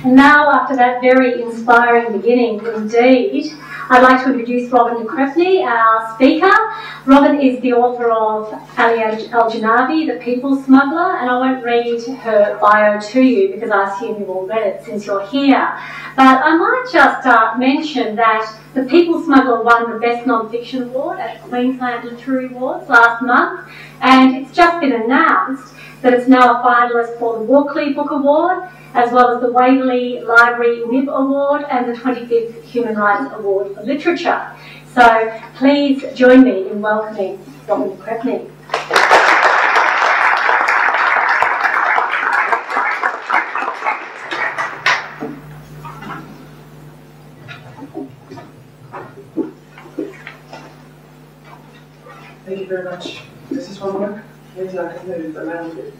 And now, after that very inspiring beginning, indeed, I'd like to introduce Robin Crespigny, our speaker. Robin is the author of Ali Al Jenabi, The People Smuggler, and I won't read her bio to you because I assume you've all read it since you're here. But I might just mention that The People Smuggler won the Best Non-Fiction Award at Queensland Literary Awards last month, and it's just been announced that it's now a finalist for the Walkley Book Award, as well as the Waverley Library Nib Award and the 25th Human Rights Award for Literature. So please join me in welcoming Robin Crespigny. Thank you very much. This is one work. Maybe I can move around a bit.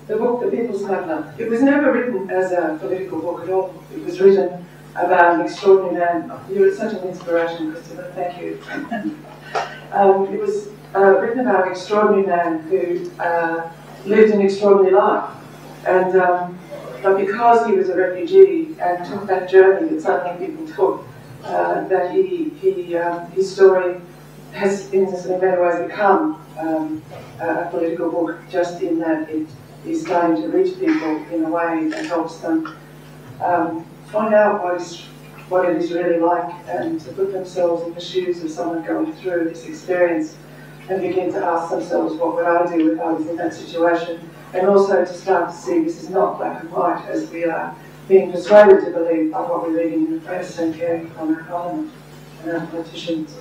The book, The People Smuggler, it was never written as a political book at all. It was written about an extraordinary man. You're such an inspiration, Christopher, thank you. It was written about an extraordinary man who lived an extraordinary life. And but because he was a refugee and took that journey that so many people took, that his story has in many ways become a political book, just in that it is starting to reach people in a way that helps them find out what it is really like, and to put themselves in the shoes of someone going through this experience and begin to ask themselves, what would I do if I was in that situation? And also to start to see this is not black and white as we are being persuaded to believe by what we're reading in the press and hearing from our parliament and our politicians.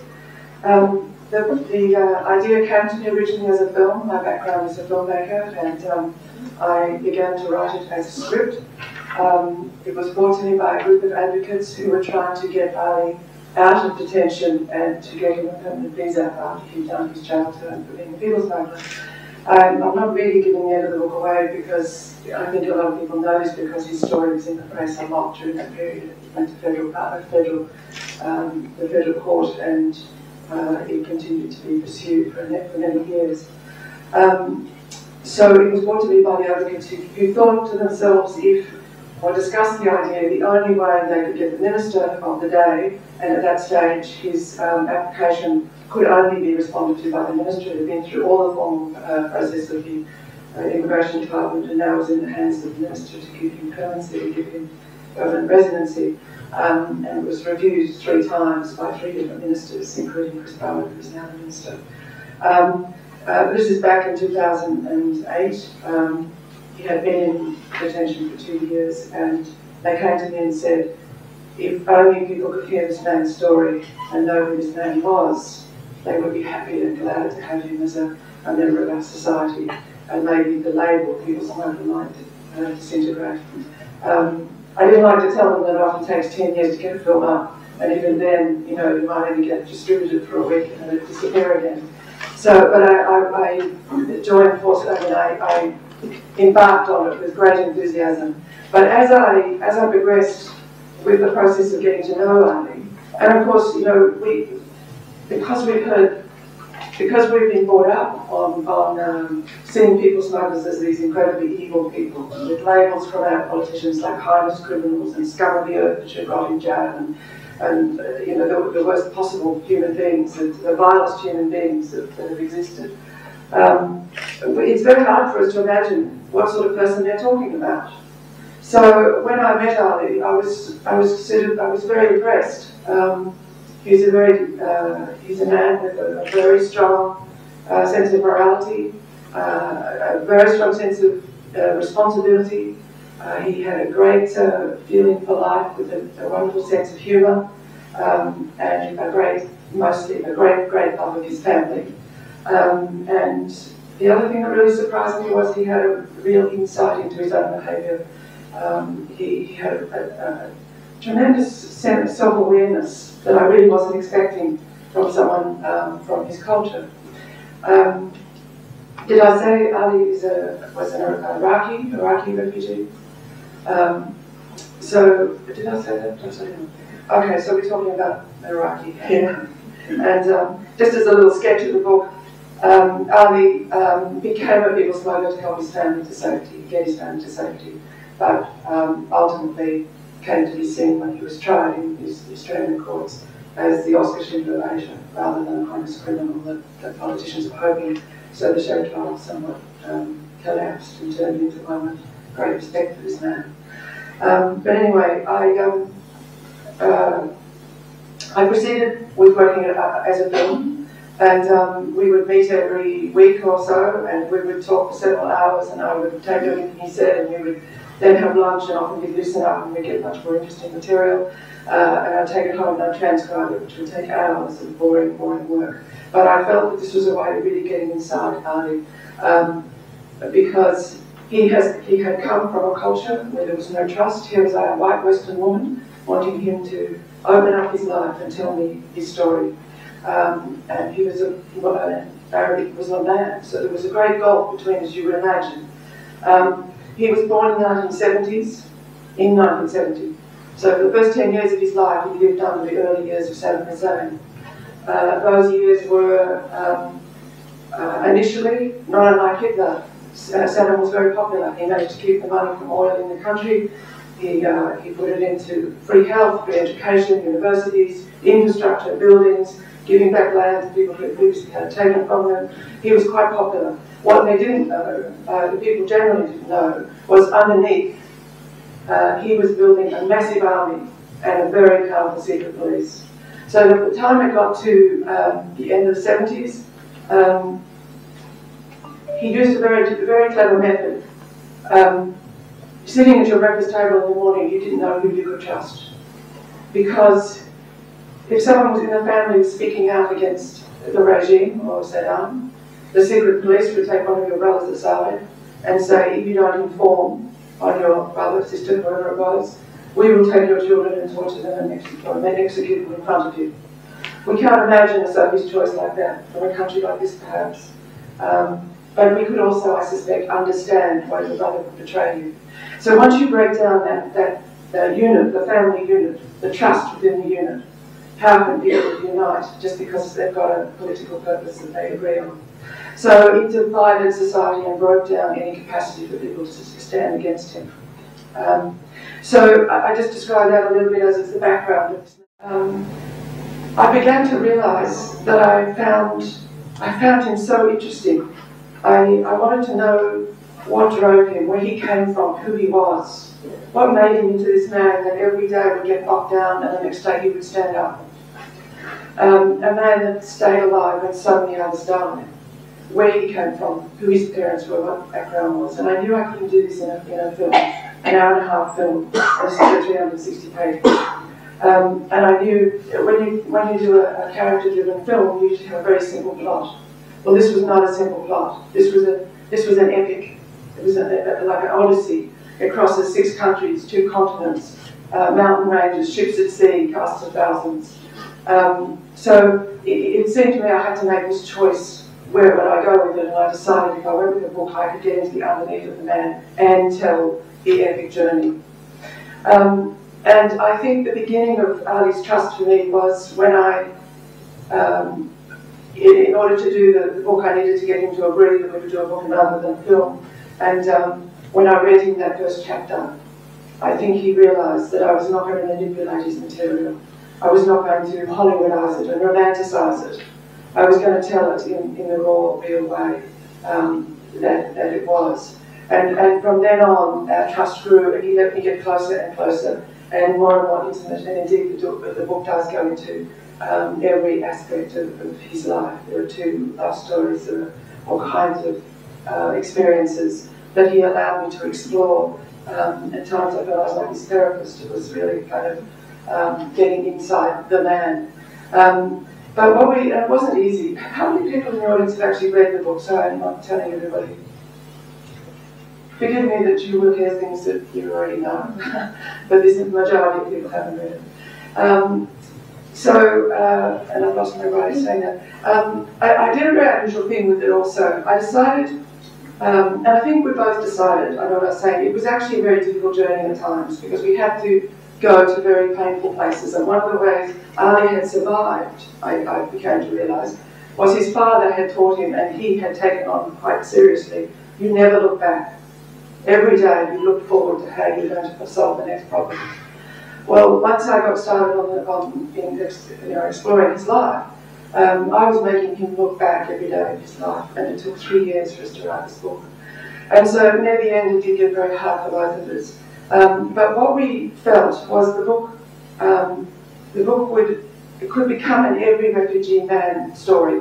The idea came to me originally as a film. My background is a filmmaker, and I began to write it as a script. It was brought to me by a group of advocates who were trying to get Ali out of detention and to get him a permanent visa after he'd done his jail term for being a people smuggler. I'm not really giving the end of the book away because I think a lot of people know this because his story was in the press a lot during that period. It went to the federal court, and it continued to be pursued for many years. So it was brought to me by the advocates who thought to themselves, or discussed the idea, the only way they could get the minister of the day, and at that stage his application could only be responded to by the minister, who had been through all the formal process of the immigration department, and now was in the hands of the minister to give him permanency, to give him permanent residency. And it was reviewed 3 times by 3 different ministers, including Crespigny, who is now the minister. This is back in 2008. He had been in detention for 2 years, and they came to me and said, if only people could hear this man's story and know who this man was, they would be happy and glad to have him as a member of our society, and maybe the label people smuggler might disintegrate. I didn't like to tell them that it often takes 10 years to get a film up, and even then, you know, you might only get it distributed for a week and then it disappear again. So, but I joined forces. I embarked on it with great enthusiasm. But as I progressed with the process of getting to know Ali, and of course, you know, because we've been brought up on seeing people smugglers as these incredibly evil people, with labels from our politicians like heinous criminals and scum of the earth that should rot in jail, and you know, the worst possible human beings, the vilest human beings that have existed. It's very hard for us to imagine what sort of person they're talking about. So when I met Ali, I was very impressed. He's a man with a very strong sense of morality, a very strong sense of responsibility. He had a great feeling for life, with a wonderful sense of humour, and mostly a great love of his family. And the other thing that really surprised me was he had a real insight into his own behaviour. He had a tremendous sense of self-awareness that I really wasn't expecting from someone from his culture. Did I say Ali was an Iraqi refugee? So, did I say that? Okay, so we're talking about Iraqi. Yeah. And just as a little sketch of the book, Ali became a people smuggler to help his family to safety, get his family to safety, but ultimately came to be seen when he was tried in the Australian courts as the Oscar Schindler of Asia, rather than a heinous criminal that politicians were hoping. So the show trial somewhat collapsed and turned into one with great respect for this man. But anyway, I proceeded with working as a film, and we would meet every week or so, and we would talk for several hours, and I would take everything he said, and we would then have lunch, and often we'd listen up, and we'd get much more interesting material, and I'd take it home and I'd transcribe it, which would take hours of boring work. But I felt that this was a way of really getting inside Ali, because he had come from a culture where there was no trust. Here was a white Western woman wanting him to open up his life and tell me his story. And he was Arabic was a man, so there was a great gulf between, as you would imagine. He was born in the 1970s, in 1970. So for the first 10 years of his life, he lived under the early years of Saddam Hussein. Those years were initially not unlike Hitler. Saddam was very popular. He managed to keep the money from oil in the country. He put it into free health, free education, universities, infrastructure, buildings, giving back land to people who had previously had it taken from them. He was quite popular. What they didn't know, the people generally didn't know, was underneath he was building a massive army and a very powerful secret police. So at the time it got to the end of the 70s, he used a very clever method. Sitting at your breakfast table in the morning, you didn't know who you could trust. Because if someone was in the family was speaking out against the regime or Saddam, the secret police would take one of your brothers aside and say, if you don't inform on your brother, sister, whoever it was, we will take your children and torture them and then execute them in front of you. We can't imagine a Sophie's choice like that from a country like this, perhaps. But we could also, I suspect, understand why your brother would betray you. So once you break down that unit, the family unit, the trust within the unit, how can people unite just because they've got a political purpose that they agree on? So it divided society and broke down any capacity for people to stand against him. So I just described that a little bit as it's the background. I began to realise that I found him so interesting. I wanted to know what drove him, where he came from, who he was, what made him into this man that every day would get knocked down and the next day he would stand up. A man that stayed alive when so many others died, where he came from, who his parents were, what background was. And I knew I couldn't do this in a film, an hour-and-a-half film, or 360 pages. And I knew when you do a character-driven film, you usually have a very simple plot. Well, this was not a simple plot. This was an epic. It was like an odyssey. It crosses 6 countries, 2 continents, mountain ranges, ships at sea, casts of thousands. So it seemed to me I had to make this choice. Where would I go with it? And I decided if I went with a book, I could get into the underneath of the man and tell the epic journey. And I think the beginning of Ali's trust for me was when in order to do the book, I needed to get him to agree that we would do a book rather than a film. And when I read him that first chapter, I think he realised that I was not going to manipulate his material. I was not going to Hollywoodise it and romanticise it. I was going to tell it in the raw, real way that it was. And from then on, our trust grew, and he let me get closer and closer, and more intimate. And indeed, the book does go into every aspect of his life. There are 2 love stories, there are all kinds of experiences that he allowed me to explore. At times I felt I was like his therapist. It was really kind of getting inside the man. But it wasn't easy. How many people in the audience have actually read the book? Sorry, I'm not telling everybody. Forgive me that you will hear things that you already know, but the majority of people haven't read it. And I've lost my right in saying that. I did a very unusual thing with it also. I decided, and I think we both decided, I know what I was saying, it was actually a very difficult journey at times because we had to go to very painful places. And one of the ways Ali had survived, I began to realise, was his father had taught him, and he had taken on quite seriously, you never look back. Every day you look forward to how you're going to solve the next problem. Well, once I got started on exploring his life, I was making him look back every day of his life, and it took 3 years for us to write this book. And so near the end it did get very hard for both of us. But what we felt was the book could become an every refugee man story.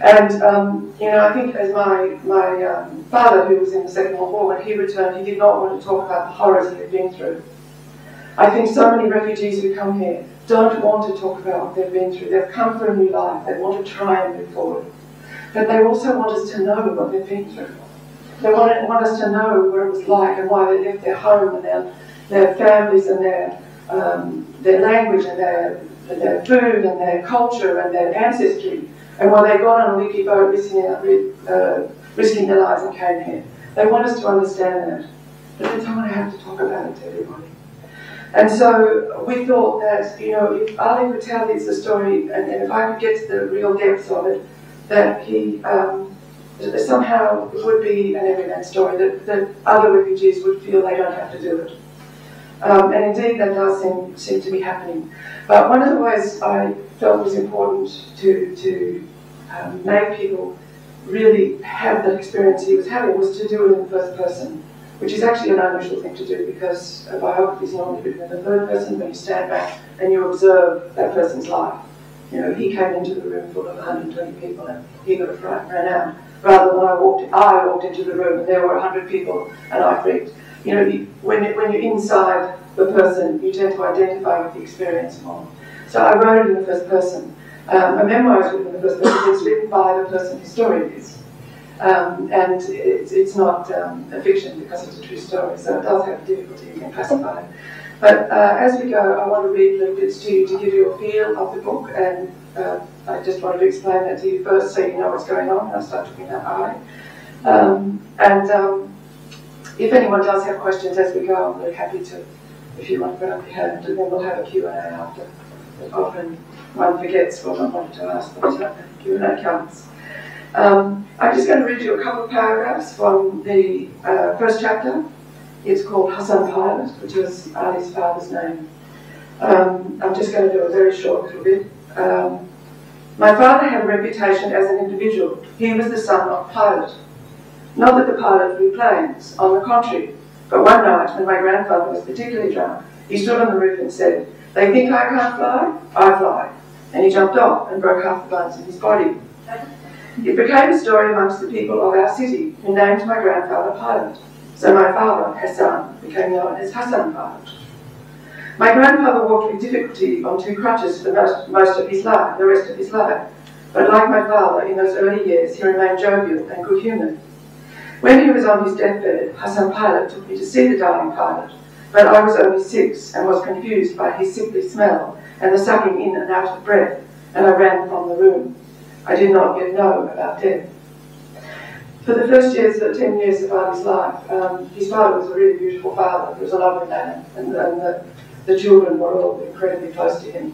And I think as my father, who was in the Second World War, when he returned, he did not want to talk about the horrors he had been through. I think so many refugees who come here don't want to talk about what they've been through. They've come for a new life. They want to try and move forward. But they also want us to know what they've been through. They want us to know what it was like and why they left their home and their families and their language and their food and their culture and their ancestry, and why they got on a leaky boat risking their lives and came here. They want us to understand that, but they don't want to have to talk about it to everybody. And so we thought that, if Ali could tell us the story, and if I could get to the real depths of it, that he somehow it would be an everyman story, that other refugees would feel they don't have to do it. And indeed that does seem to be happening. But one of the ways I felt was important to make people really have that experience he was having was to do it in the first person, which is actually an unusual thing to do, because a biography is normally written in the third person, when you stand back and you observe that person's life. He came into the room full of 120 people and he got a fright and ran out, rather than I walked into the room and there were 100 people and I freaked. When you're inside the person, you tend to identify with the experience more. So I wrote it in the first person. A memoir is written in the first person. It's written by the person whose story it is. And it's not a fiction because it's a true story, so it does have difficulty in classifying. But as we go, I want to read little bits to you to give you a feel of the book, and I just wanted to explain that to you first so you know what's going on, and I'll start talking about Ali. If anyone does have questions as we go, I'm very happy to, if you want to put up your hand, and then we'll have a Q&A after. Often one forgets what I wanted to ask, but Q&A comes. I'm just going to read you a couple of paragraphs from the first chapter. It's called Hassan Pilot, which was Ali's father's name. I'm just going to do a very short little bit. My father had a reputation as an individual. He was the son of a pilot. Not that the pilot flew planes, on the contrary. But one night, when my grandfather was particularly drunk, he stood on the roof and said, "They think I can't fly? I fly." And he jumped off and broke half the bones in his body. It became a story amongst the people of our city, who named my grandfather Pilot. So my father, Hassan, became known as Hassan Pilot. My grandfather walked with difficulty on 2 crutches for the rest of his life. But like my father, in those early years, he remained jovial and good-humoured. When he was on his deathbed, Hassan Pilot took me to see the dying pilot, but I was only 6 and was confused by his sickly smell and the sucking in and out of breath, and I ran from the room. I did not yet know about death. For the first 10 years of Ali's life, his father was a really beautiful father. He was a lovely man, and the children were all incredibly close to him.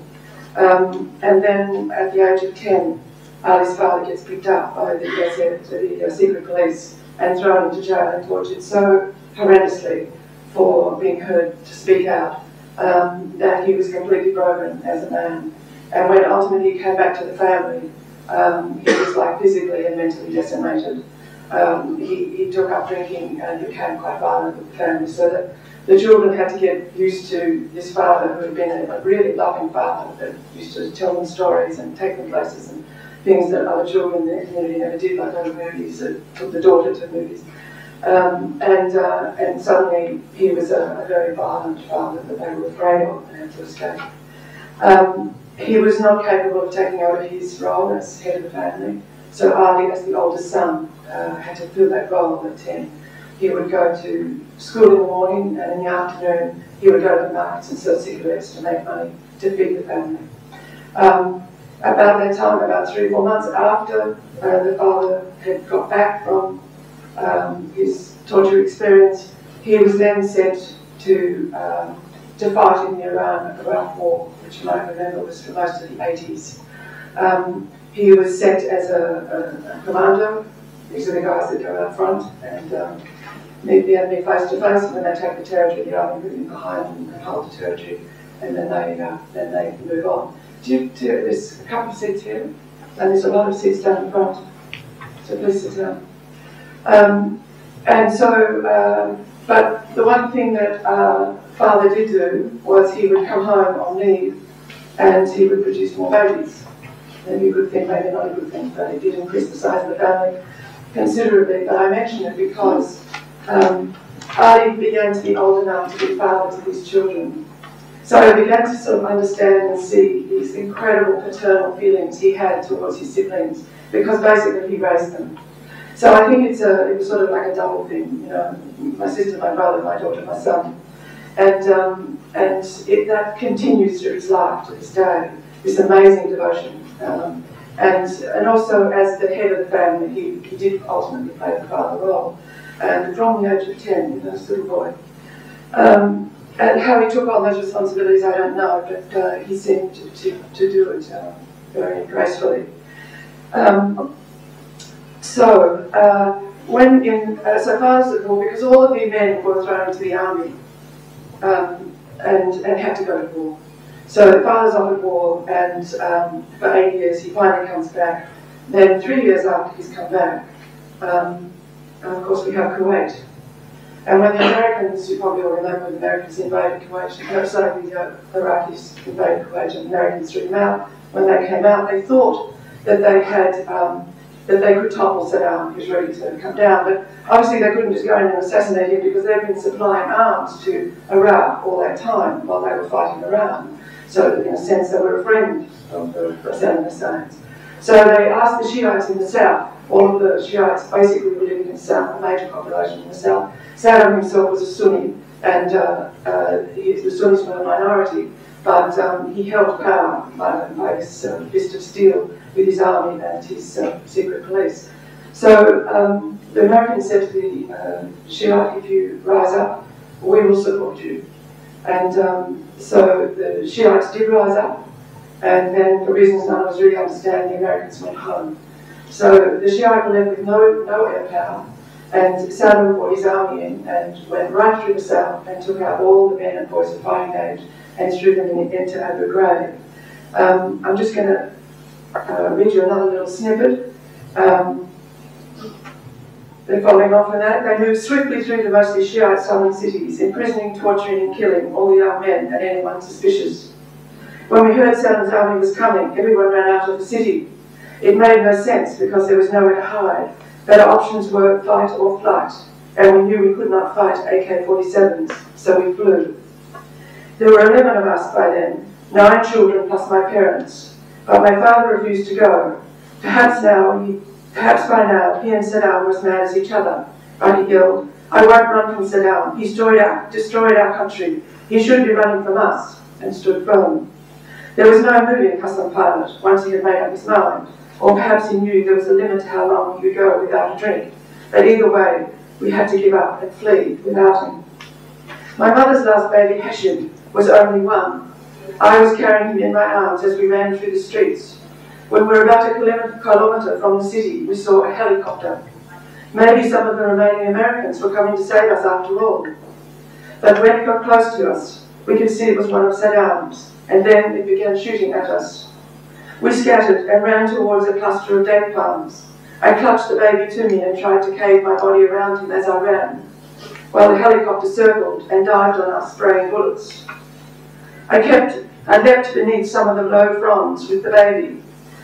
And then at the age of 10, Ali's father gets picked up by the secret police and thrown into jail and tortured so horrendously for being heard to speak out that he was completely broken as a man. And when ultimately he came back to the family, he was like physically and mentally decimated. He took up drinking and became quite violent with the family, so that the children had to get used to this father who had been a really loving father that used to tell them stories and take them places and things that other children in the community never did, like go to movies, took the daughter to movies. And suddenly he was a very violent father that they were afraid of and had to escape. He was not capable of taking over his role as head of the family, so Ali, as the oldest son, had to fill that role at 10. He would go to school in the morning, and in the afternoon he would go to the markets and sell cigarettes to make money to feed the family. About that time, about 3 or 4 months after the father had got back from his torture experience, he was then sent to fight in the Iraq War, which you might remember was for most of the 80s. He was sent as a commando. These are the guys that go out front and meet the enemy face to face. When they take the territory, the army move in behind and hold the territory, and then they move on. There's a couple of seats here, and there's a lot of seats down the front. So please sit down. But the one thing that Father did do was he would come home on leave and he would produce more babies. Maybe a good thing, maybe not a good thing, but it did increase the size of the family considerably. But I mention it because Ali began to be old enough to be father to these children. So I began to sort of understand and see these incredible paternal feelings he had towards his siblings, because basically he raised them. So I think it was sort of like a double thing, you know, my sister, my brother, my daughter, my son. And that continues through his life to this day, this amazing devotion. And also as the head of the family, he did ultimately play the father role. And from the age of 10, you know, this little boy. And how he took on those responsibilities, I don't know, but he seemed to do it very gracefully. So fathers, because all of the men were thrown into the army and had to go to war. So the father's off at war, and for 8 years he finally comes back. Then 3 years after he's come back, and of course we have Kuwait. And when the Americans, you probably all remember, the Americans invaded Kuwait, no, sorry, the Iraqis invaded Kuwait and the Americans threw them out. When they came out, they thought that they had, that they could topple Saddam. He was ready to come down, but obviously they couldn't just go in and assassinate him because they'd been supplying arms to Iraq all that time while they were fighting Iran. So in a sense they were a friend of Saddam Hussein's. So they asked the Shiites in the south. All of the Shiites basically were living in the south, a major population in the south. Saddam himself was a Sunni, and the Sunnis were a minority, but he held power by this fist of steel with his army and his secret police. So the Americans said to the Shiite, if you rise up, we will support you. And so the Shiites did rise up, and then for reasons none of us really understand, the Americans went home. So the Shiite were left with no air power, and Saddam brought his army in and went right through the south and took out all the men and boys of fighting age and threw them into Abu Ghraib. I'm just going to read you another little snippet. They're following on from that. They moved swiftly through the mostly Shiite southern cities, imprisoning, torturing and killing all the young men and anyone suspicious. When we heard Saddam's army was coming, everyone ran out of the city. It made no sense because there was nowhere to hide. Better options were fight or flight, and we knew we could not fight AK-47s, so we flew. There were 11 of us by then, 9 children plus my parents, but my father refused to go. Perhaps by now, he and Saddam were as mad as each other, but he yelled, "I won't run from Saddam. He destroyed our country. He should be running from us," and stood firm. There was no moving Hassan Pilot once he had made up his mind, or perhaps he knew there was a limit to how long he could go without a drink. But either way, we had to give up and flee without him. My mother's last baby, Hashim, was only 1. I was carrying him in my arms as we ran through the streets. When we were about a kilometre from the city, we saw a helicopter. Maybe some of the remaining Americans were coming to save us after all. But when it got close to us, we could see it was one of Saddam's, and then it began shooting at us. We scattered and ran towards a cluster of date palms. I clutched the baby to me and tried to cave my body around him as I ran, while the helicopter circled and dived on us, spraying bullets. I leapt beneath some of the low fronds with the baby.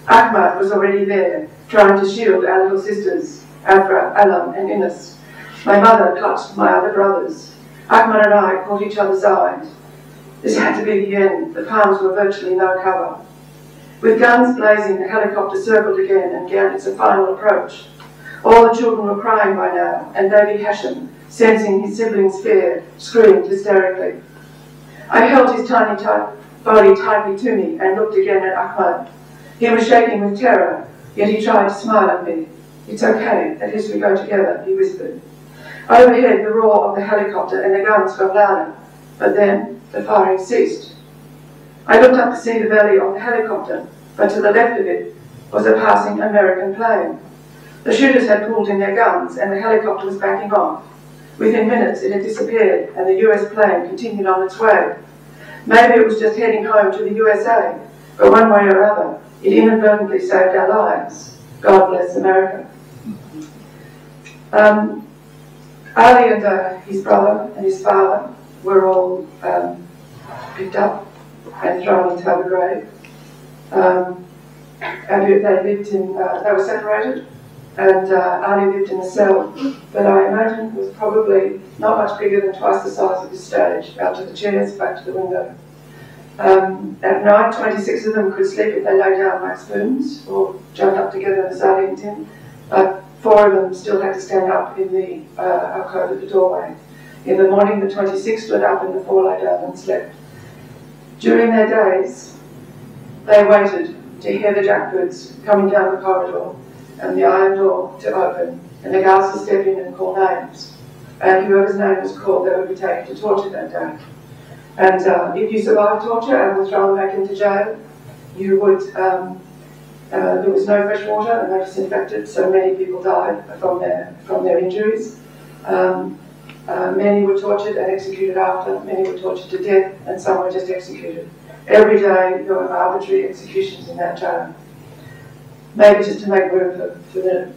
Ahmad was already there, trying to shield our little sisters, Afra, Alam and Ines. My mother clutched my other brothers. Ahmad and I caught each other's eyes. This had to be the end. The palms were virtually no cover. With guns blazing, the helicopter circled again and began its final approach. All the children were crying by now, and baby Hashim, sensing his siblings' fear, screamed hysterically. I held his tiny body tightly to me and looked again at Ahmad. He was shaking with terror, yet he tried to smile at me. "It's okay, at least we go together," he whispered. Overhead, the roar of the helicopter and the guns got louder, but then the firing ceased. I looked up to see the belly of the helicopter. but to the left of it was a passing American plane. The shooters had pulled in their guns and the helicopter was backing off. Within minutes it had disappeared and the US plane continued on its way. Maybe it was just heading home to the USA, but one way or other, it inadvertently saved our lives. God bless America. Ali and his brother and his father were all picked up and thrown into Abu Ghraib. They were separated, and Ali lived in a cell that I imagine was probably not much bigger than twice the size of this stage, out to the chairs, back to the window. At night, 26 of them could sleep if they lay down like spoons or jump up together in a sardine tin, but 4 of them still had to stand up in the alcove at the doorway. In the morning, the 26 stood up and the 4 lay down and slept. During their days, they waited to hear the jackboots coming down the corridor and the iron door to open and the guards to step in and call names. And whoever's name was called, they would be taken to torture that day. And if you survived torture and were thrown back into jail, you would, there was no fresh water and no disinfectant, so many people died from their injuries. Many were tortured and executed after, many were tortured to death, and some were just executed. Every day there were arbitrary executions in that jail. Maybe just to make room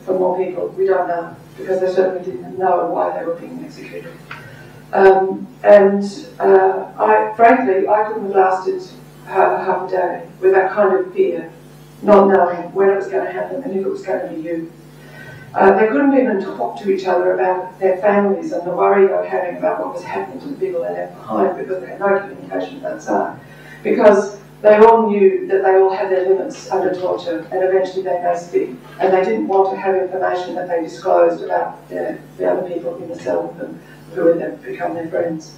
for more people, we don't know, because they certainly didn't know why they were being executed. Frankly, I couldn't have lasted half a day with that kind of fear, not knowing when it was going to happen and if it was going to be you. They couldn't even talk to each other about their families and the worry they were having about what was happening to the people they left behind, because they had no communication outside. Because they all knew that they all had their limits under torture and eventually they may speak. And they didn't want to have information that they disclosed about the other people in the cell with them who had become their friends.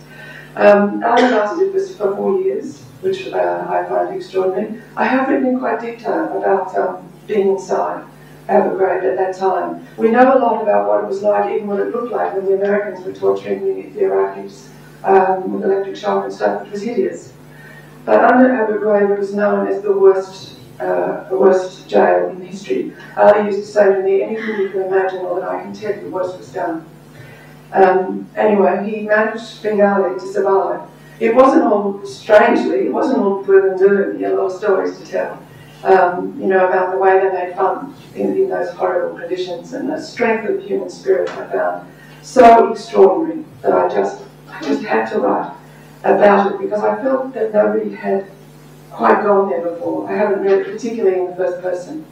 Ali lasted this for 4 years, which I find extraordinary. I have written in quite detail about being inside Abu Ghraib at that time. We know a lot about what it was like, even what it looked like when the Americans were torturing the Iraqis with electric shock and stuff, which was hideous. But under Abu Ghraib, it was known as the worst jail in history. Ali used to say to me, anything you can imagine or that I can tell you, worse was done. Anyway, he managed Bengali to survive. It wasn't all, strangely, it wasn't all gloom and doom. He had a lot of stories to tell, you know, about the way they made fun in those horrible conditions, and the strength of the human spirit I found so extraordinary that I just had to write about it, because I felt that nobody had quite gone there before. I haven't read it particularly in the first person.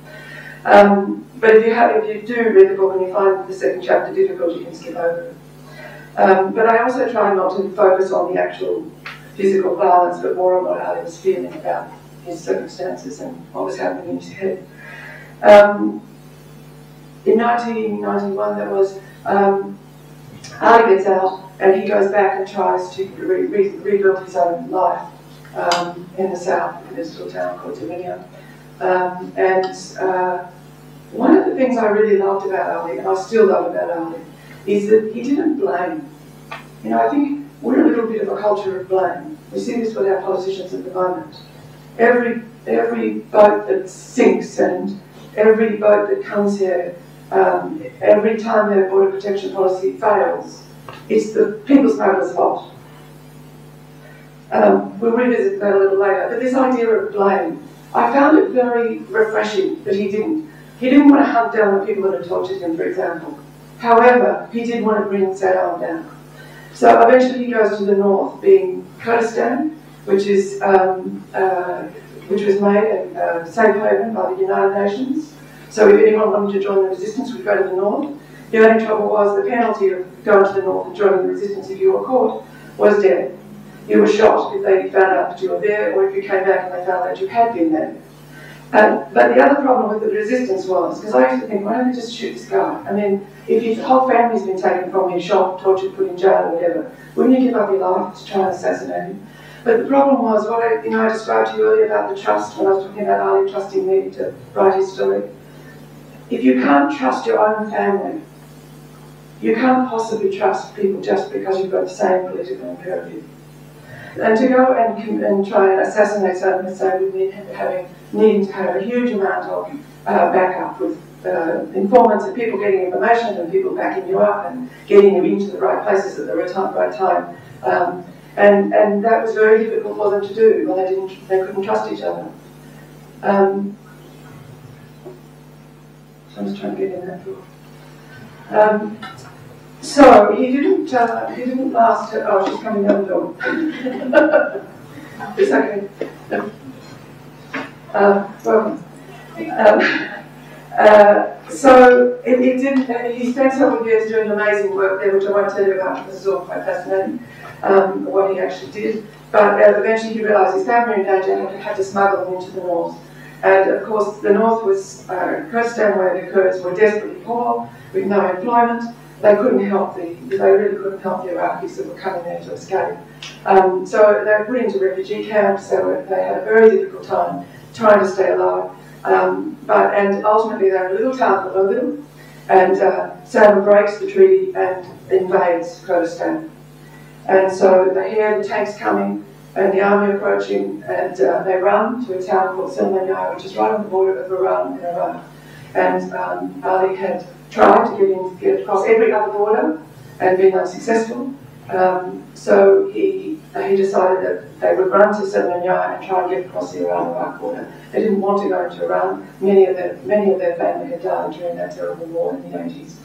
But if you do read the book and you find the second chapter difficult, you can skip over it. But I also try not to focus on the actual physical violence, but more on what Ali was feeling about his circumstances and what was happening in his head. In 1991, there was Ali gets out and he goes back and tries to rebuild his own life in the south, in this little town called Demonize. One of the things I really loved about Ali, and I still love about Ali, is that he didn't blame. You know, I think we're a little bit of a culture of blame. We see this with our politicians at the moment. Every boat that sinks and every boat that comes here, every time their border protection policy fails, it's the People Smuggler's fault. We'll revisit that a little later, but this idea of blame, I found it very refreshing that he didn't want to hunt down the people that had tortured him, for example. However, he did want to bring Saddam down. So eventually he goes to the north, being Kurdistan, which was made a safe haven by the United Nations. So if anyone wanted to join the resistance, would go to the north. The only trouble was the penalty of going to the north and joining the resistance if you were caught was death. You were shot if they found out that you were there, or if you came back and they found out you had been there. But the other problem with the resistance was, because I used to think, why don't they just shoot this guy? I mean, if your whole family's been taken from you, shot, tortured, put in jail, or whatever, wouldn't you give up your life to try and assassinate him? But the problem was, what I described to you earlier about the trust, when I was talking about Ali trusting me to write his story. If you can't trust your own family, you can't possibly trust people just because you've got the same political imperative. And to go and try and assassinate Saddam Hussein would mean needing to have a huge amount of backup with informants and people getting information and people backing you up and getting you into the right places at the right time. And that was very difficult for them to do when they couldn't trust each other. So I'm just trying to get in that door. So he didn't last. Oh, she's coming down the door. It's okay. Welcome. So it didn't. He spent several years doing amazing work there, which I won't tell you about because it's all quite fascinating. What he actually did, but eventually he realised his family were in danger and had to smuggle them into the north. And of course, the north was Kurdistan, where the Kurds were desperately poor, with no employment. They really couldn't help the Iraqis that were coming there to escape. So they were put into refugee camps. They had a very difficult time trying to stay alive. And ultimately, they're in a little town called Erbil, and Saddam breaks the treaty and invades Kurdistan. And so they hear the tanks coming and the army approaching, and they run to a town called Selmania, which is right on the border of Iran in Iraq. And Ali had tried to get across every other border and been unsuccessful. So he decided that they would run to Selmania and try and get across the Iran-Iraq border. They didn't want to go into Iran. Many of their family had died during that terrible war in the 80s.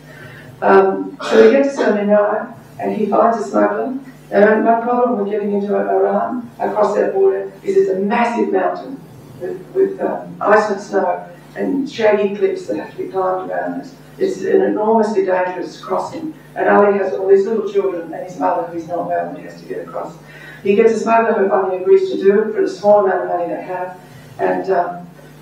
So they get to Selmania and he finds a smuggler. And my problem with getting into Iran across that border is it's a massive mountain with ice and snow and shaggy cliffs that have to be climbed around it. It's an enormously dangerous crossing. And Ali has all these little children and his mother who's not well and he has to get across. He gets a smuggler who finally agrees to do it for the small amount of money they have. And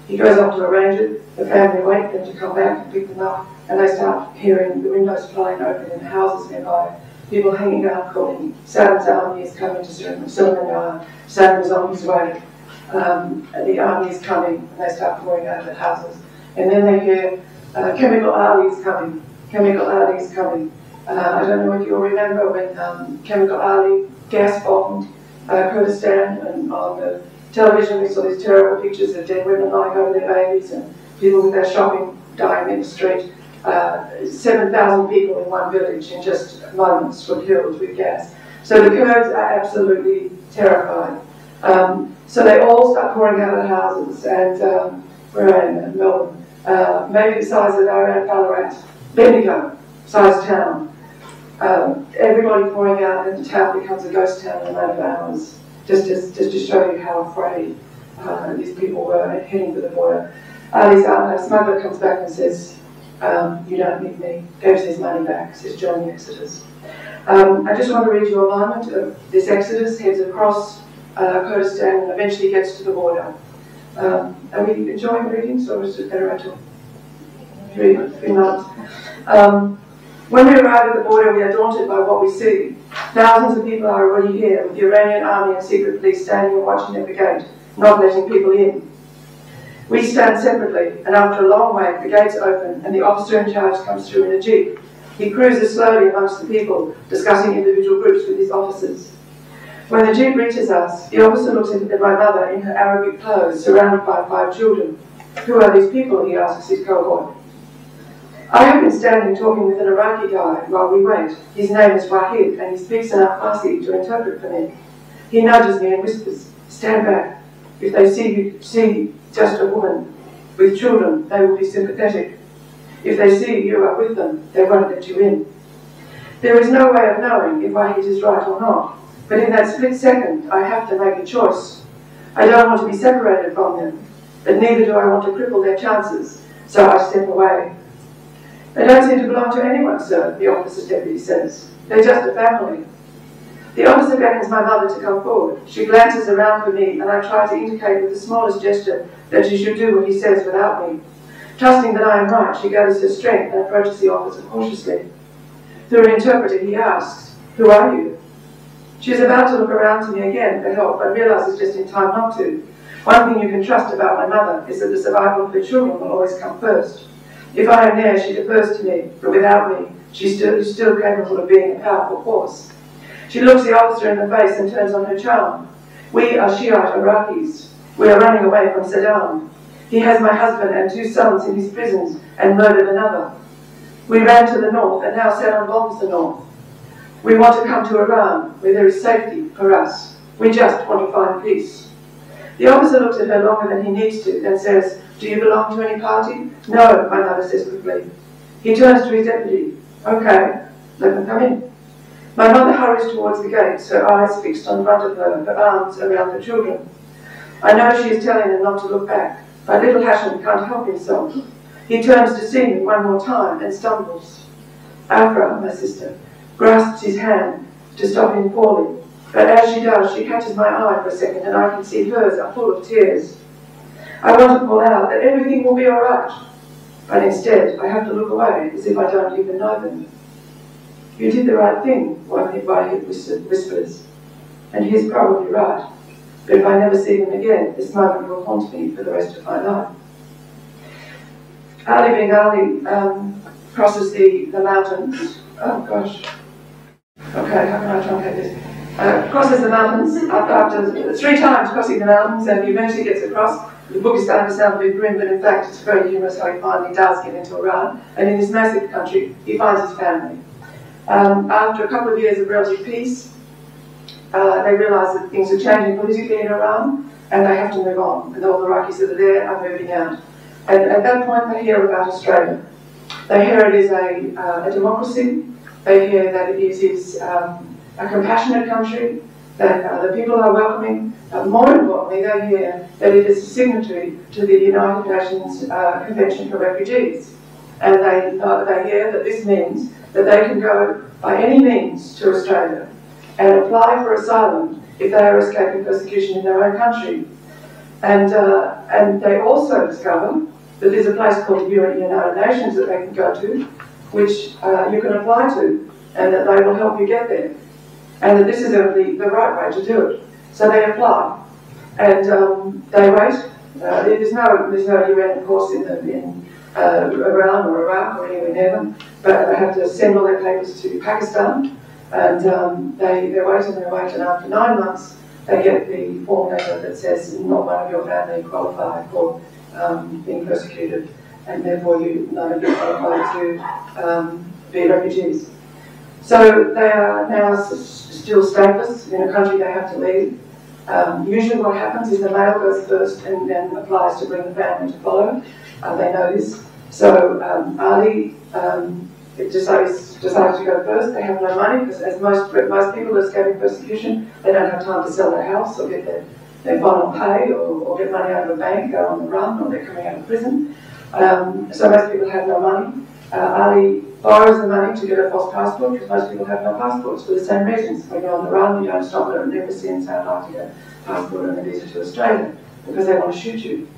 he goes off to arrange it. The family wait for them to come back and pick them up. And they start hearing the windows flying open in the houses nearby. People hanging out calling, Saddam's army is coming to Selmania, Saddam is on his way, and the army is coming, and they start pouring out of the houses. And then they hear, Chemical Ali is coming, Chemical Ali is coming. I don't know if you'll remember when Chemical Ali gas bombed Kurdistan, and on the television we saw these terrible pictures of dead women lying over their babies and people with their shopping dying in the street. 7,000 people in one village in just moments were killed with gas. So the Kurds are absolutely terrified. So they all start pouring out of the houses, and where I am in Melbourne, maybe the size of Iran, Ballarat, Bendigo sized town. Everybody pouring out, and the town becomes a ghost town in a matter of hours, just to show you how afraid these people were heading for the border. Ali's smuggler comes back and says, you don't need me, gives his money back, says join the Exodus. I just want to read you a moment of this Exodus, heads across Kurdistan and eventually gets to the border. Are we enjoying readings, or is it better I talk? 3 months. When we arrive at the border, we are daunted by what we see. Thousands of people are already here, with the Iranian army and secret police standing and watching at the gate, not letting people in. We stand separately, and after a long wait, the gates open and the officer in charge comes through in a jeep. He cruises slowly amongst the people, discussing individual groups with his officers. When the jeep reaches us, the officer looks at my mother in her Arabic clothes, surrounded by 5 children. Who are these people? He asks his cohort. I have been standing talking with an Iraqi guy while we wait. His name is Wahid, and he speaks enough Farsi to interpret for me. He nudges me and whispers, stand back. If they see just a woman with children, they will be sympathetic. If they see you are with them, they won't let you in. There is no way of knowing if Wahid is right or not, but in that split second, I have to make a choice. I don't want to be separated from them, but neither do I want to cripple their chances, so I step away. They don't seem to belong to anyone, sir, the officer's deputy says. They're just a family. The officer beckons my mother to come forward. She glances around for me, and I try to indicate with the smallest gesture that she should do what he says without me. Trusting that I am right, she gathers her strength and approaches the officer cautiously. Through an interpreter, he asks, who are you? She is about to look around to me again for help, but realizes just in time not to. One thing you can trust about my mother is that the survival of her children will always come first. If I am there, she defers to me, but without me, she is still capable of being a powerful force. She looks the officer in the face and turns on her charm. We are Shiite Iraqis. We are running away from Saddam. He has my husband and 2 sons in his prisons and murdered another. We ran to the north and now Saddam bombs the north. We want to come to Iran, where there is safety for us. We just want to find peace. The officer looks at her longer than he needs to, then says, "Do you belong to any party?" "No," my mother says quickly. He turns to his deputy. "Okay, let them come in." My mother hurries towards the gates, her eyes fixed on the front of her arms around her children. I know she is telling them not to look back, but little Hashem can't help himself. He turns to see me one more time and stumbles. Afra, my sister, grasps his hand to stop him falling, but as she does, she catches my eye for a second and I can see hers are full of tears. I want to call out that everything will be all right, but instead I have to look away as if I don't even know them. "You did the right thing," one Whitehead whispers, and he's probably right, but if I never see them again, this moment will haunt me for the rest of my life. Ali bin Ali crosses the mountains. Oh gosh. Okay, how can I truncate this? Crosses the mountains after 3 times crossing the mountains, and he eventually gets across. The book is starting to sound a bit grim, but in fact it's very humorous how he finally does get into Iran, and in this massive country he finds his family. After a couple of years of relative peace, they realise that things are changing politically in Iran, and they have to move on, and all the Iraqis that are there are moving out. And at that point they hear about Australia. They hear it is a democracy. They hear that it is a compassionate country, that the people are welcoming. More importantly, they hear that it is a signatory to the United Nations Convention for Refugees. And they hear that this means that they can go by any means to Australia and apply for asylum if they are escaping persecution in their own country. And they also discover that there's a place called the United Nations that they can go to, which you can apply to, and that they will help you get there. And that this is the right way to do it. So they apply, and they wait. There's no UN, of course, in Iran or Iraq or anywhere near them, but they have to send all their papers to Pakistan, and they wait and they wait, and after 9 months they get the form letter that says not one of your family qualify for being persecuted, and therefore none of you qualify to be refugees. So they are now still stateless in a country they have to leave. Usually what happens is the male goes first and then applies to bring the family to follow. They know this. So Ali decides to go first. They have no money because, as most people are escaping persecution, they don't have time to sell their house or get their final pay or get money out of a bank, go on the run, or they're coming out of prison. So most people have no money. Ali borrows the money to get a false passport because most people have no passports for the same reasons. When you're on the run, you don't stop at an embassy and say, "I'd like to get a passport and a visa to Australia," because they want to shoot you.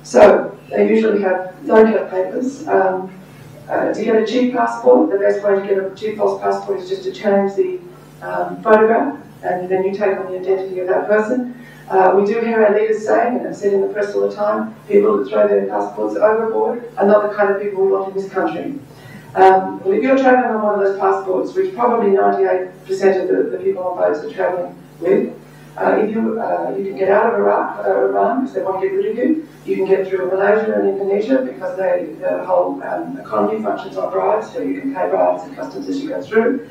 So they usually don't have papers. To get a cheap passport, the best way to get a cheap false passport is just to change the photograph, and then you take on the identity of that person. We do hear our leaders saying, and I've said in the press all the time, people that throw their passports overboard are not the kind of people we want in this country. Well, if you're travelling on one of those passports, which probably 98% of the people on boats are travelling with, you can get out of Iran because they want to get rid of you. You can get through Malaysia and Indonesia because the whole economy functions on bribes, so you can pay bribes and customs as you go through.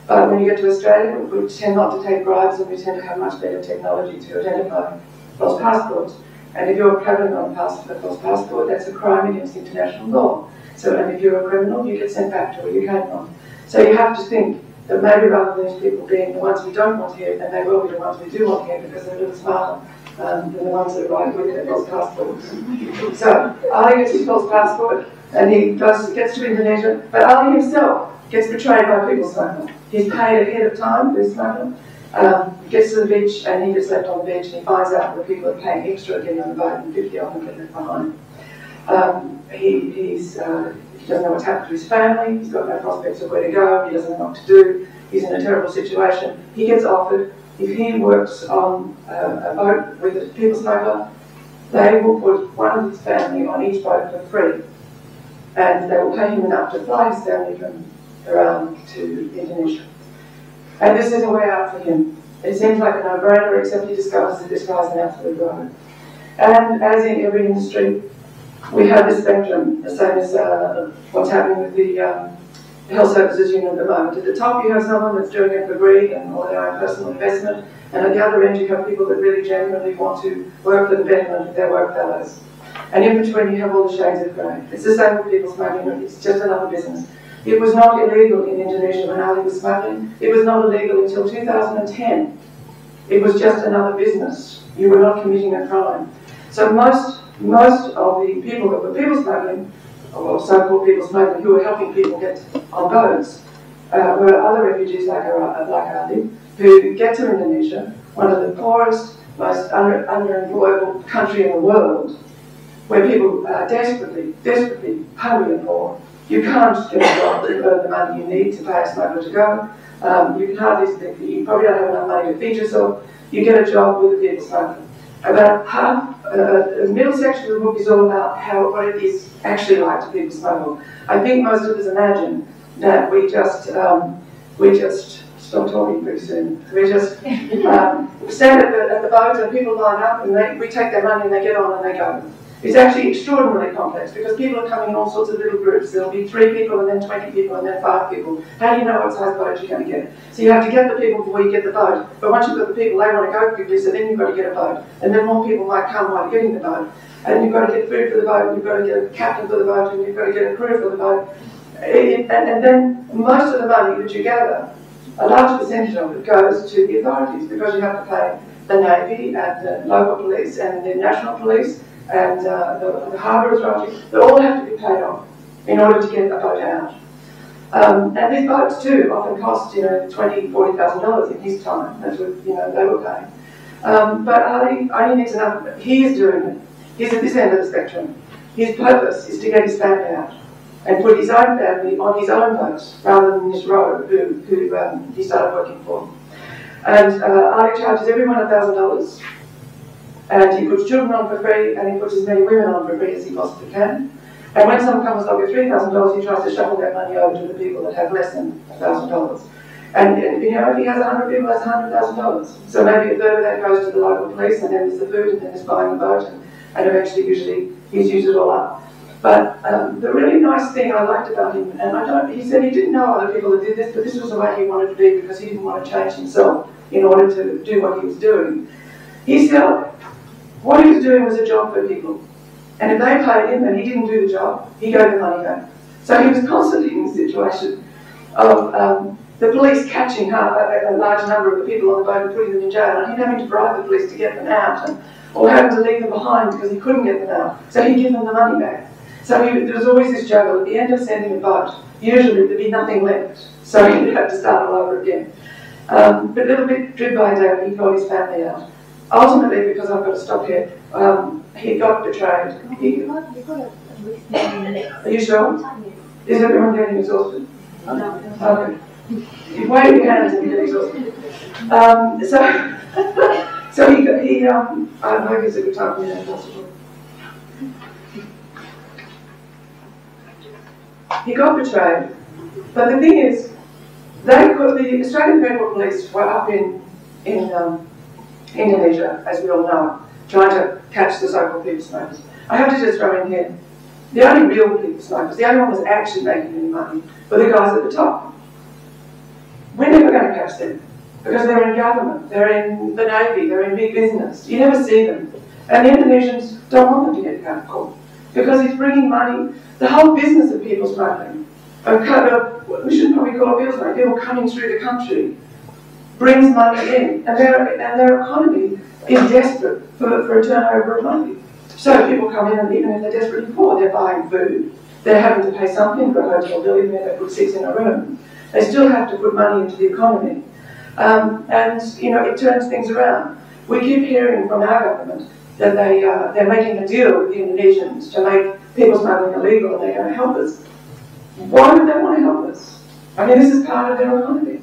But when you get to Australia, we tend not to take bribes, and we tend to have much better technology to identify false passports. And if you're travelling on a false passport, that's a crime against international law. So, and if you're a criminal, you get sent back to where you came from. So you have to think that maybe rather than these people being the ones we don't want here, then they will be the ones we do want here because they're a little smarter than the ones that arrive with their false passports. So Ali gets his false passport, and he gets to Indonesia, but Ali himself gets betrayed by People Smuggler. He's paid ahead of time for his smuggler, gets to the beach, and he gets left on the beach, and he finds out that people are paying extra getting on the boat, and 50 of them get left behind. He doesn't know what's happened to his family, he's got no prospects of where to go, he doesn't know what to do, he's in a terrible situation. He gets offered, if he works on a boat with a People Smuggler, they will put one of his family on each boat for free, and they will pay him enough to fly his family from Iran to Indonesia. And this is a way out for him. It seems like a no-brainer, except he discovers that this guy's an absolute rogue. And as in every industry, we have this spectrum, the same as what's happening with the health services union at the moment. At the top, you have someone that's doing it for greed and or their own personal investment, and at the other end, you have people that really genuinely want to work for the betterment of their work fellows. And in between, you have all the shades of grey. It's the same with people smuggling. It's just another business. It was not illegal in Indonesia when Ali was smuggling. It was not illegal until 2010. It was just another business. You were not committing a crime. So most of the people that were people smuggling, or so-called people smuggling, who were helping people get on boats, were other refugees like Ali, who get to Indonesia, one of the poorest, most underemployable country in the world, where people are desperately hungry and poor. You can't get a job to earn the money you need to pay a smuggler to go. You can hardly, you probably don't have enough money to feed yourself. You get a job with the people smuggler. About half, the middle section of the book is all about what it is actually like to people smuggle. I think most of us imagine that we just stop talking pretty soon. We just stand at the boat and people line up and we take their money and they get on and they go. It's actually extraordinarily complex because people are coming in all sorts of little groups. There'll be 3 people and then 20 people and then 5 people. How do you know what size boat you're going to get? So you have to get the people before you get the boat. But once you've got the people, they want to go quickly, so then you've got to get a boat. And then more people might come while you're getting the boat. And you've got to get food for the boat, and you've got to get a captain for the boat, and you've got to get a crew for the boat. And then most of the money that you gather, a large percentage of it goes to the authorities because you have to pay the Navy and the local police and the national police and the harbour authority. They all have to be paid off in order to get a boat out. And these boats too often cost, $20,000, $40,000 in his time. That's what they were paying. But Ali needs enough. He is doing it. He's at this end of the spectrum. His purpose is to get his family out and put his own family on his own boat rather than this rogue who he started working for. And Ali charges everyone $1,000. And he puts children on for free, and he puts as many women on for free as he possibly can. And when someone comes along with $3,000, he tries to shuffle that money over to the people that have less than $1,000. And if he has 100 people, that's $100,000. So maybe a third of that goes to the local police, and then there's the food, and then there's buying the boat, and eventually, usually, he's used it all up. But the really nice thing I liked about him, and he said he didn't know other people that did this, but this was the way he wanted to be because he didn't want to change himself in order to do what he was doing. He said what he was doing was a job for people. And if they paid him and he didn't do the job, he gave the money back. So he was constantly in the situation of the police catching a large number of the people on the boat and putting them in jail, and him having to bribe the police to get them out, or having to leave them behind because he couldn't get them out. So he'd give them the money back. So there was always this juggle. At the end of sending a boat, usually there'd be nothing left. So he'd have to start all over again. But little bit, drip by drip, he got his family out. Ultimately, because I've got to stop here, he got betrayed. Are you sure? Is everyone getting exhausted? Okay. You wave your hands and you get exhausted. So I hope it's a good time for me to possible. He got betrayed. But the thing is, the Australian Federal Police were up in Indonesia, as we all know, trying to catch the so-called people smugglers. I have to just throw in here, the only real people smugglers, the only one that was actually making any money, were the guys at the top. We're never going to catch them, because they're in government, they're in the Navy, they're in big business. You never see them. And the Indonesians don't want them to get caught, because it's bringing money. The whole business of people smuggling, we shouldn't probably call it people smuggling, people coming through the country, brings money in, and their economy is desperate for a turnover of money. So people come in, and even if they're desperately poor, they're buying food, they're having to pay something for a hotel bill, even if they put 6 in a room. They still have to put money into the economy. And it turns things around. We keep hearing from our government that they're making a deal with the Indonesians to make people smuggling illegal, and they're going to help us. Why would they want to help us? I mean, this is part of their economy.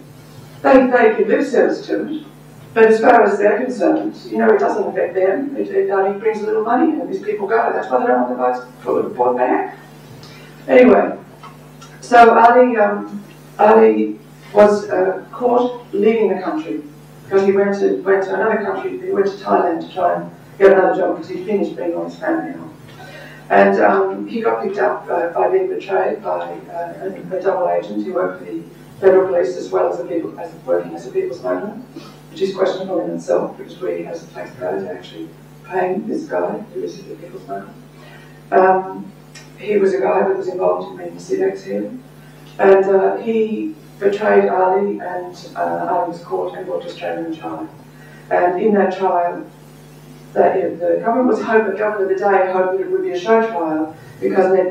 They give lip service to it, but as far as they're concerned, it doesn't affect them. It only brings a little money in, and these people go. That's why they don't want the boats brought back. Anyway, so Ali was caught leaving the country because he went to another country. He went to Thailand to try and get another job because he finished being on his family home. And he got picked up by being betrayed by a double agent who worked for the federal police as well as working as a people smuggler, which is questionable in itself because we, as a taxpayer, are actually paying this guy who is a people smuggler. He was a guy that was involved in making CIVEX here, and he betrayed Ali, and Ali was caught and brought to Australia in trial. And in that trial, the government was hoping, the government of the day hoped that it would be a show trial because they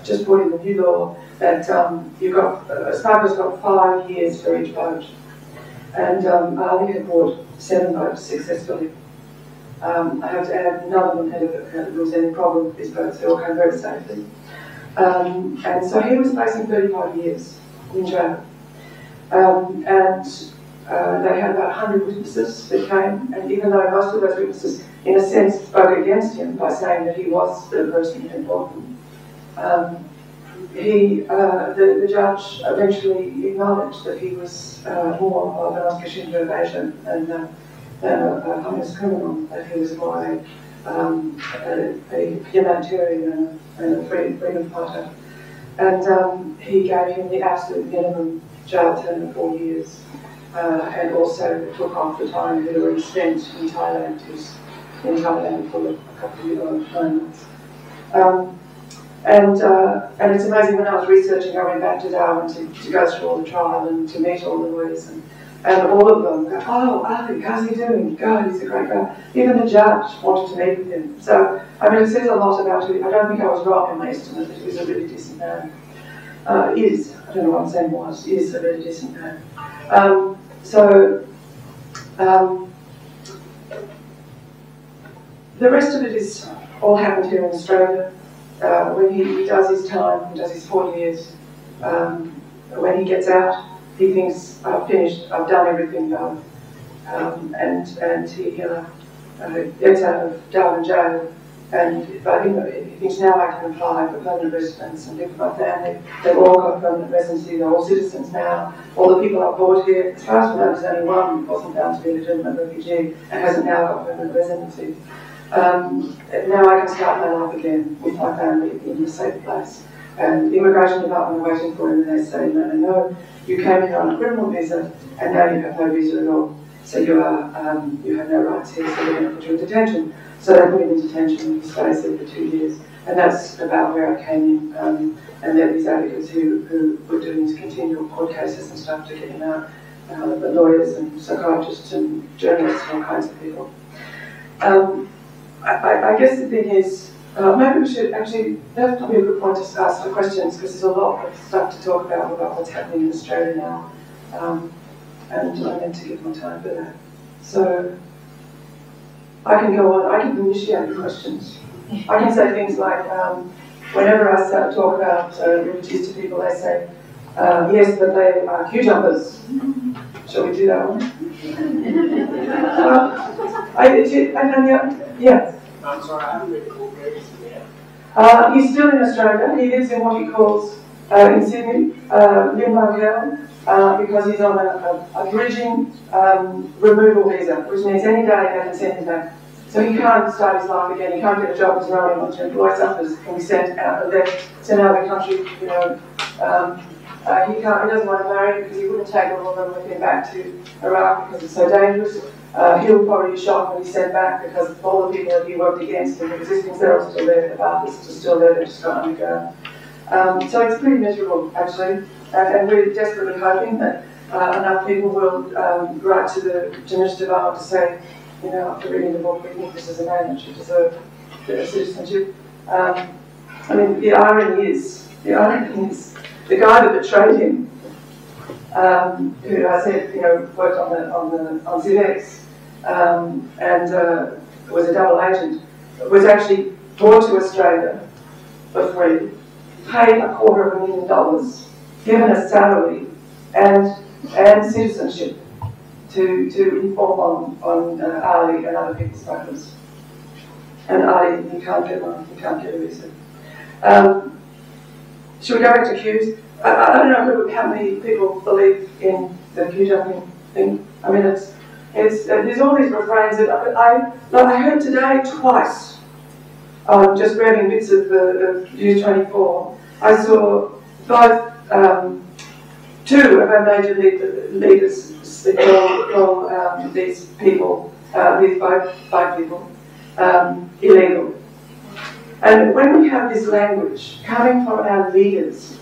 just brought in the new law that smugglers got 5 years for each boat. And Ali had brought 7 boats successfully. I have to add, none of them there was any problem with these boats, they all came very safely. And so he was facing 35 years in jail. They had about 100 witnesses that came, and even though most of those witnesses, in a sense, spoke against him by saying that he was the person who involved them, the judge eventually acknowledged that he was more of an Oscar Schindler of Asia than a homeless criminal, that he was more a humanitarian and a freedom fighter. And he gave him the absolute minimum jail term of 4 years. And also took off the time that he already spent in Thailand. He was in Thailand for a couple of years, 9 months. And it's amazing, when I was researching, I went back to Darwin to go through all the trial and to meet all the lawyers, and all of them go, "Oh, Ali, how's he doing? God, he's a great guy." Even the judge wanted to meet with him. So, I mean, it says a lot about who. I don't think I was wrong in my estimate that he was a really decent man. I don't know what I'm saying is a really decent man. The rest of it is all happened here in Australia. When he does his time, he does his 4 years. When he gets out, he thinks, "I've finished, I've done everything now." And he gets out of Darwin jail, but he thinks, "Now I can apply for permanent residence and live with my family." They've all got permanent residency, they're all citizens now. All the people I've brought here, as far as we know, there's only one who wasn't found to be a legitimate refugee and hasn't now got permanent residency. Now I can start my life again with my family in a safe place. And the immigration department are waiting for him, and they say, no, you came here on a criminal visa and now you have no visa at all. So you have no rights here, so we're going to put you in detention. So they put him in detention and he stays there for 2 years. And that's about where I came in. And there are these advocates who were doing these continual court cases and stuff to get him out. The lawyers and psychiatrists and journalists and all kinds of people. I guess the thing is, maybe we should actually, that's probably a good point to ask the questions, because there's a lot of stuff to talk about what's happening in Australia now. And I meant to give more time for that. So, I can go on, I can initiate the questions. I can say things like, whenever I start to talk about refugees to people, they say, yes, but they are queue jumpers. Shall we do that one? Yes. I'm sorry, I haven't read the court papers yet. He's still in Australia. He lives in what he calls, in Sydney, limbo hell, because he's on a bridging removal visa, which means any day they can send him back. So he can't start his life again. He can't get a job as running on to employ suffers, can be sent out of the country, you know. He doesn't want to marry because he wouldn't take all of them with him back to Iraq because it's so dangerous. He'll probably be shocked when he's sent back because all the people that he worked against and the existing are still there, the Baptists are still there, they're just gone underground. So it's pretty miserable, actually, and we're desperately hoping that enough people will write to the Minister Department to say, you know, after reading the book, we think this is a man that should deserve citizenship. I mean, the irony is, the guy that betrayed him, who I said, you know, worked on CIVEX, and was a double agent, was actually brought to Australia for free, paid $250,000, given a salary and citizenship to inform on Ali and other people's smugglers. And Ali, you can't get one, you can't get a visa. Should we go back to queues? I don't know how many people believe in the queue jumping thing. I mean, there's all these refrains that I heard today twice, just grabbing bits of News 24. I saw both, two of our major leaders call these people, these five people, illegal. And when we have this language coming from our leaders,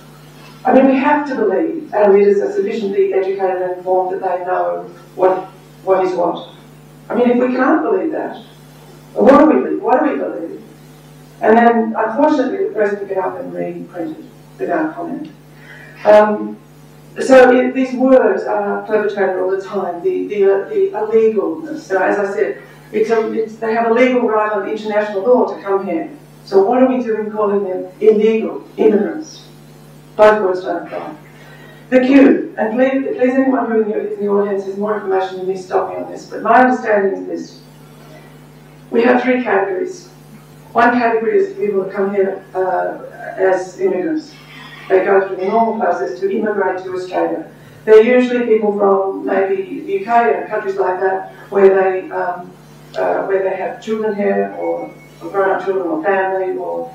I mean, we have to believe our leaders are sufficiently educated and informed that they know what is what. I mean, if we can't believe that, what do we believe? And then, unfortunately, the press pick it up and reprint it without comment. So these words are perpetrated all the time. The illegalness. So as I said, they have a legal right under international law to come here. So what are we doing calling them illegal immigrants? Both words don't apply. The queue, and please anyone who in the audience has more information than me, stop me on this, but my understanding is this. We have three categories. One category is people that come here as immigrants. They go through the normal process to immigrate to Australia. They're usually people from maybe the UK and countries like that, where they have children here, or grown-up children, or family, or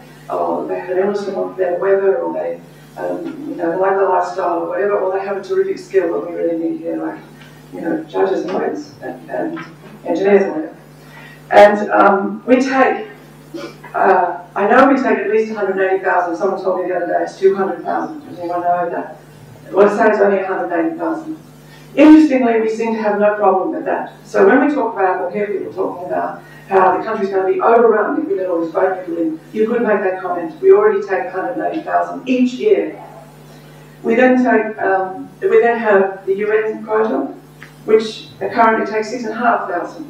they have an illness or better weather, or they like the lifestyle or whatever, or they have a terrific skill that we really need here, like judges and lawyers and engineers and whatever. And we take. I know we take at least 180,000. Someone told me the other day it's 200,000. Does anyone know that? Well, say it's only 180,000. Interestingly, we seem to have no problem with that. So when we talk about, or hear people talking about how the country's going to be overrun if we let all these boat people in, you could make that comment. We already take 180,000 each year. We then have the UN quota, which currently takes 6,500.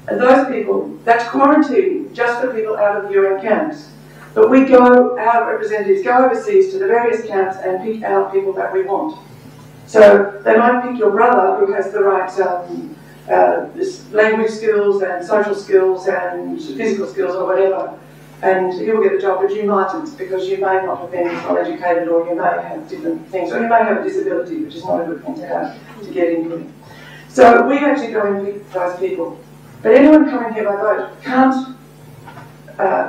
And those people, that's quarantine just for people out of the UN camps. But we go, our representatives go overseas to the various camps and pick out people that we want. So they might pick your brother who has the right language skills and social skills and physical skills or whatever, and he'll get the job, but you mightn't, because you may not have been well educated, or you may have different things, or you may have a disability, which is not a good thing to have to get into. So we actually go and pick those people. But anyone coming here by boat can't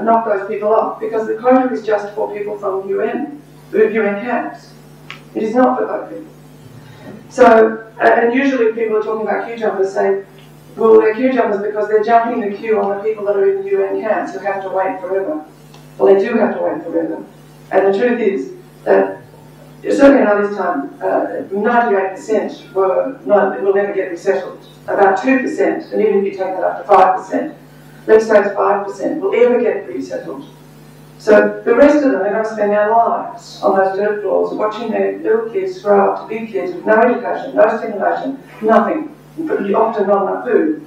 knock those people off, because the quota is just for people from UN camps. It is not for boat people. So, and usually people are talking about queue jumpers say, well, they're queue jumpers because they're jumping the queue on the people that are in UN camps who have to wait forever. Well, they do have to wait forever. And the truth is that, certainly at this time, 98% will never get resettled. About 2%, and even if you take that up to 5%, let's say it's 5%, will ever get resettled. So the rest of them are going to spend their lives on those dirt floors watching their little kids grow up to big kids with no education, no stimulation, nothing, often not enough food.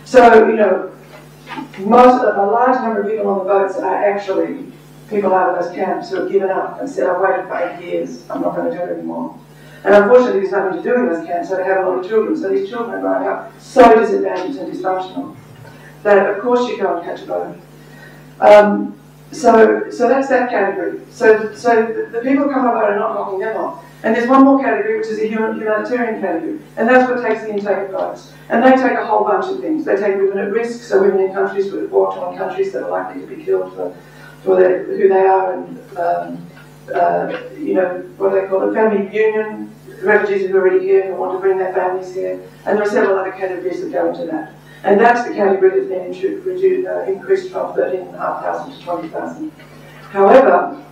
So, a large number of people on the boats are actually people out of those camps who have given up and said, I've waited for 8 years, I'm not going to do it anymore. And unfortunately, there's nothing to do in those camps, so they have a lot of children. So these children are growing up so disadvantaged and dysfunctional that, of course, you go and catch a boat. So that's that category. So the people who come up are not knocking them off. And there's one more category, which is a humanitarian category, and that's what takes the intake of boats. And they take a whole bunch of things. They take women at risk, so women in countries with war-torn countries that are likely to be killed for who they are, and what they call a family reunion, refugees who are already here who want to bring their families here, and there are several other categories that go into that. And that's the category that's been increased from 13,500 to 20,000. However,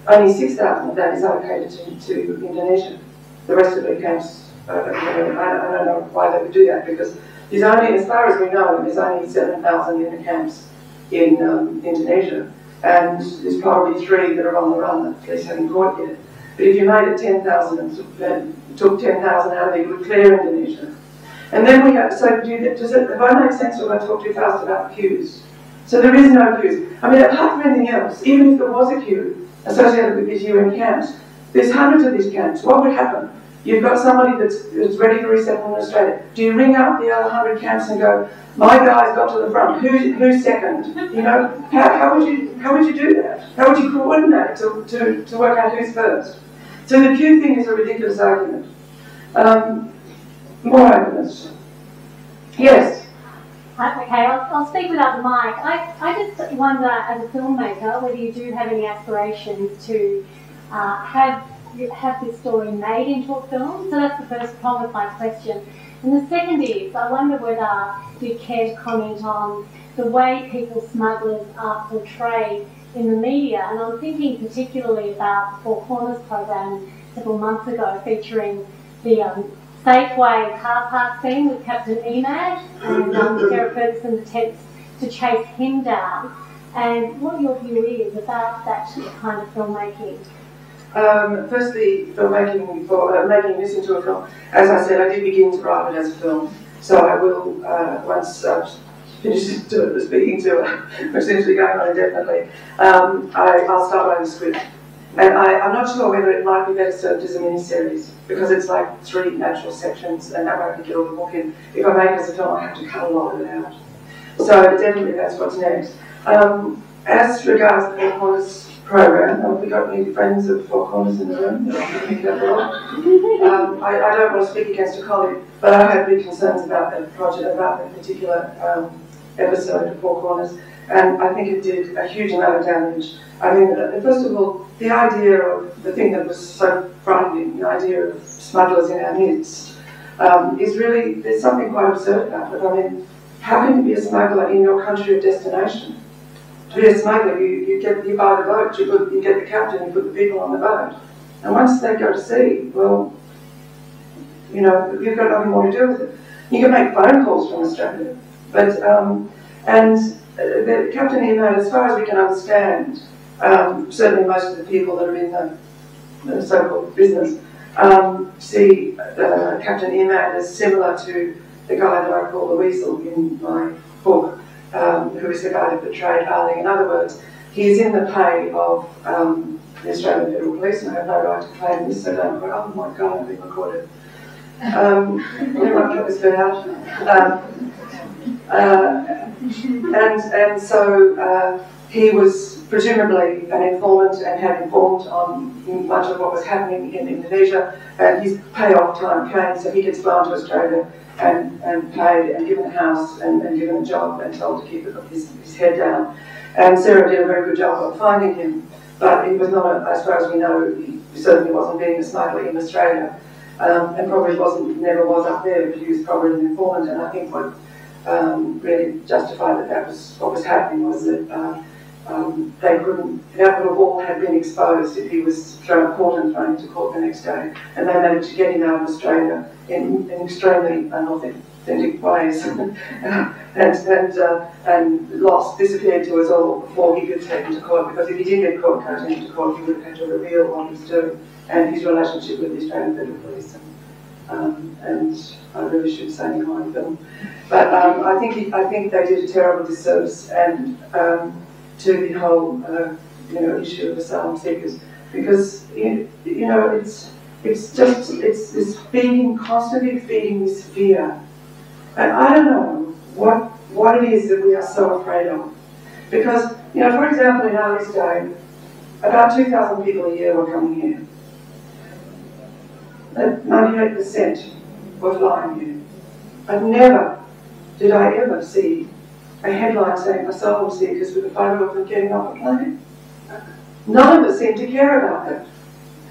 only 6,000 of that is allocated to Indonesia. The rest of the camps, I don't know why they would do that, because there's only, as far as we know, there's only 7,000 in the camps in Indonesia. And there's probably 3 that are on the run that the police haven't caught yet. But if you made it 10,000 and took 10,000 out of it, you would clear Indonesia. And then we have, so if I make sense or I talk too fast about queues? So there is no queues. I mean, apart from anything else, even if there was a queue associated with these UN camps, there's hundreds of these camps. What would happen? You've got somebody that's ready for resettlement in Australia. Do you ring up the other 100 camps and go, my guys got to the front, who's second? How would you do that? How would you coordinate to work out who's first? So the Pew thing is a ridiculous argument. More arguments. Yes. Okay, I'll speak without the mic. I just wonder, as a filmmaker, whether you do have any aspirations to have this story made into a film. So that's the first prong of my question. And the second is, I wonder whether you'd care to comment on the way people smugglers are portrayed in the media. And I'm thinking particularly about the Four Corners program several months ago, featuring the Safeway car park scene with Captain Emad, and Sarah Ferguson attempts to chase him down, and what your view is about that kind of filmmaking. Firstly, filmmaking, for making this into a film, as I said, I did begin to write it as a film, so I will, once I've finished speaking to it, which seems to be going on indefinitely, I'll start writing the script. And I'm not sure whether it might be better served as a mini-series, because it's like 3 natural sections, and that won't get all the book in. If I make it as a film, I have to cut a lot of it out. So definitely that's what's next. As regards the Four Corners program, have we got any friends of Four Corners in the room? I don't want to speak against a colleague, but I have big concerns about that project, about that particular episode of Four Corners, and I think it did a huge amount of damage. I mean, first of all, the idea of the thing that was so frightening, the idea of smugglers in our midst, is really, there's something quite absurd about it. I mean, how can you be a smuggler in your country of destination? To be a smuggler, you buy the boat, you get the captain, you put the people on the boat. And once they go to sea, well, you know, you've got nothing more to do with it. You can make phone calls from Australia. But, the Captain Emad, as far as we can understand, certainly most of the people that are in the so-called business see Captain Emad as similar to the guy that I call the Weasel in my book, who is the guy that betrayed Ali. In other words, he is in the pay of the Australian Federal Police, and I have no right to claim this, so don't go, oh my God, I've been recorded. Everyone cut this bit out. And so he was presumably an informant and had informed on much of what was happening in Indonesia, and his payoff time came, so he gets flown to Australia and paid and given a house and given a job and told to keep his head down. And Sarah did a very good job of finding him, but it was not, as far as we know, he certainly wasn't being a smuggler in Australia, and probably never was up there, but he was probably an informant. And I think what really justified that was what was happening was that that would have all had been exposed if he was caught and thrown into court the next day, and they managed to get him out of Australia in extremely unauthentic ways, and disappeared to us all before he could take him to court, because if he did get caught going into court, he would have had to reveal what he was doing and his relationship with the Australian Federal Police. And I really should say anything on film, but I think they did a terrible disservice and to the whole issue of asylum seekers, because it's this constantly feeding this fear, and I don't know what it is that we are so afraid of, because for example, in Ali's day, about 2,000 people a year were coming here. 98% were flying here. But never did I ever see a headline saying asylum seekers with a photo of them getting off a plane. None of us seem to care about that.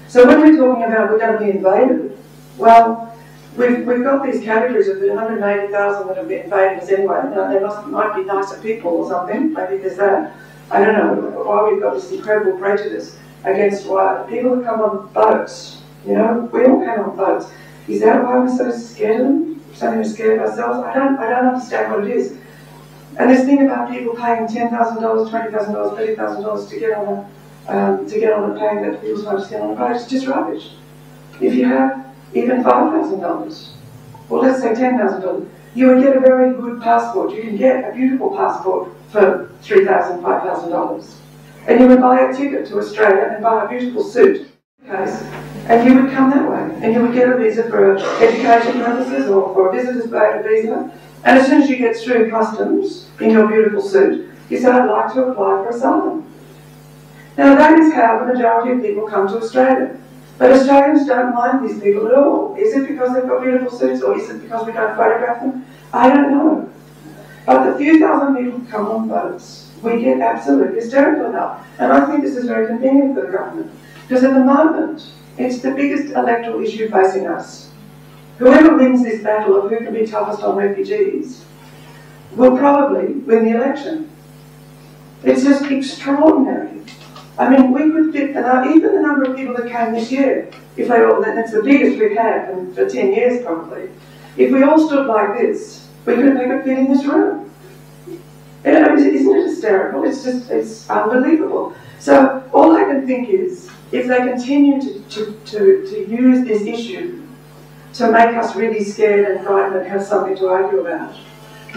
So when we're talking about we're going to be invaded, well, we've got these categories of the 180,000 that have been invaded us anyway. Now, they might be nicer people or something. Maybe there's that. I don't know why we've got this incredible prejudice against people that come on boats. We all come on boats. Is that why we're so scared of them? Something we're scared of ourselves? I don't understand what it is. And this thing about people paying $10,000, $20,000, $30,000 to get on a plane that people want to get on a boat, it's just rubbish. If you have even $5,000, well, let's say $10,000, you would get a very good passport. You can get a beautiful passport for $3,000, $5,000. And you would buy a ticket to Australia and buy a beautiful suit, and you would come that way. And you would get a visa for education purposes or for a visitor's visa. And as soon as you get through customs in your beautiful suit, you say, I'd like to apply for asylum. Now that is how the majority of people come to Australia. But Australians don't mind these people at all. Is it because they've got beautiful suits, or is it because we don't photograph them? I don't know. But the few thousand people who come on boats, we get absolutely hysterical now. And I think this is very convenient for the government. Because at the moment, it's the biggest electoral issue facing us. Whoever wins this battle of who can be toughest on refugees will probably win the election. It's just extraordinary. I mean, we could fit, even the number of people that came this year, if they all, that's the biggest we've had for 10 years probably. If we all stood like this, we could make it fit in this room. And, isn't it hysterical? It's unbelievable. So all I can think is, if they continue to use this issue to make us really scared and frightened and have something to argue about,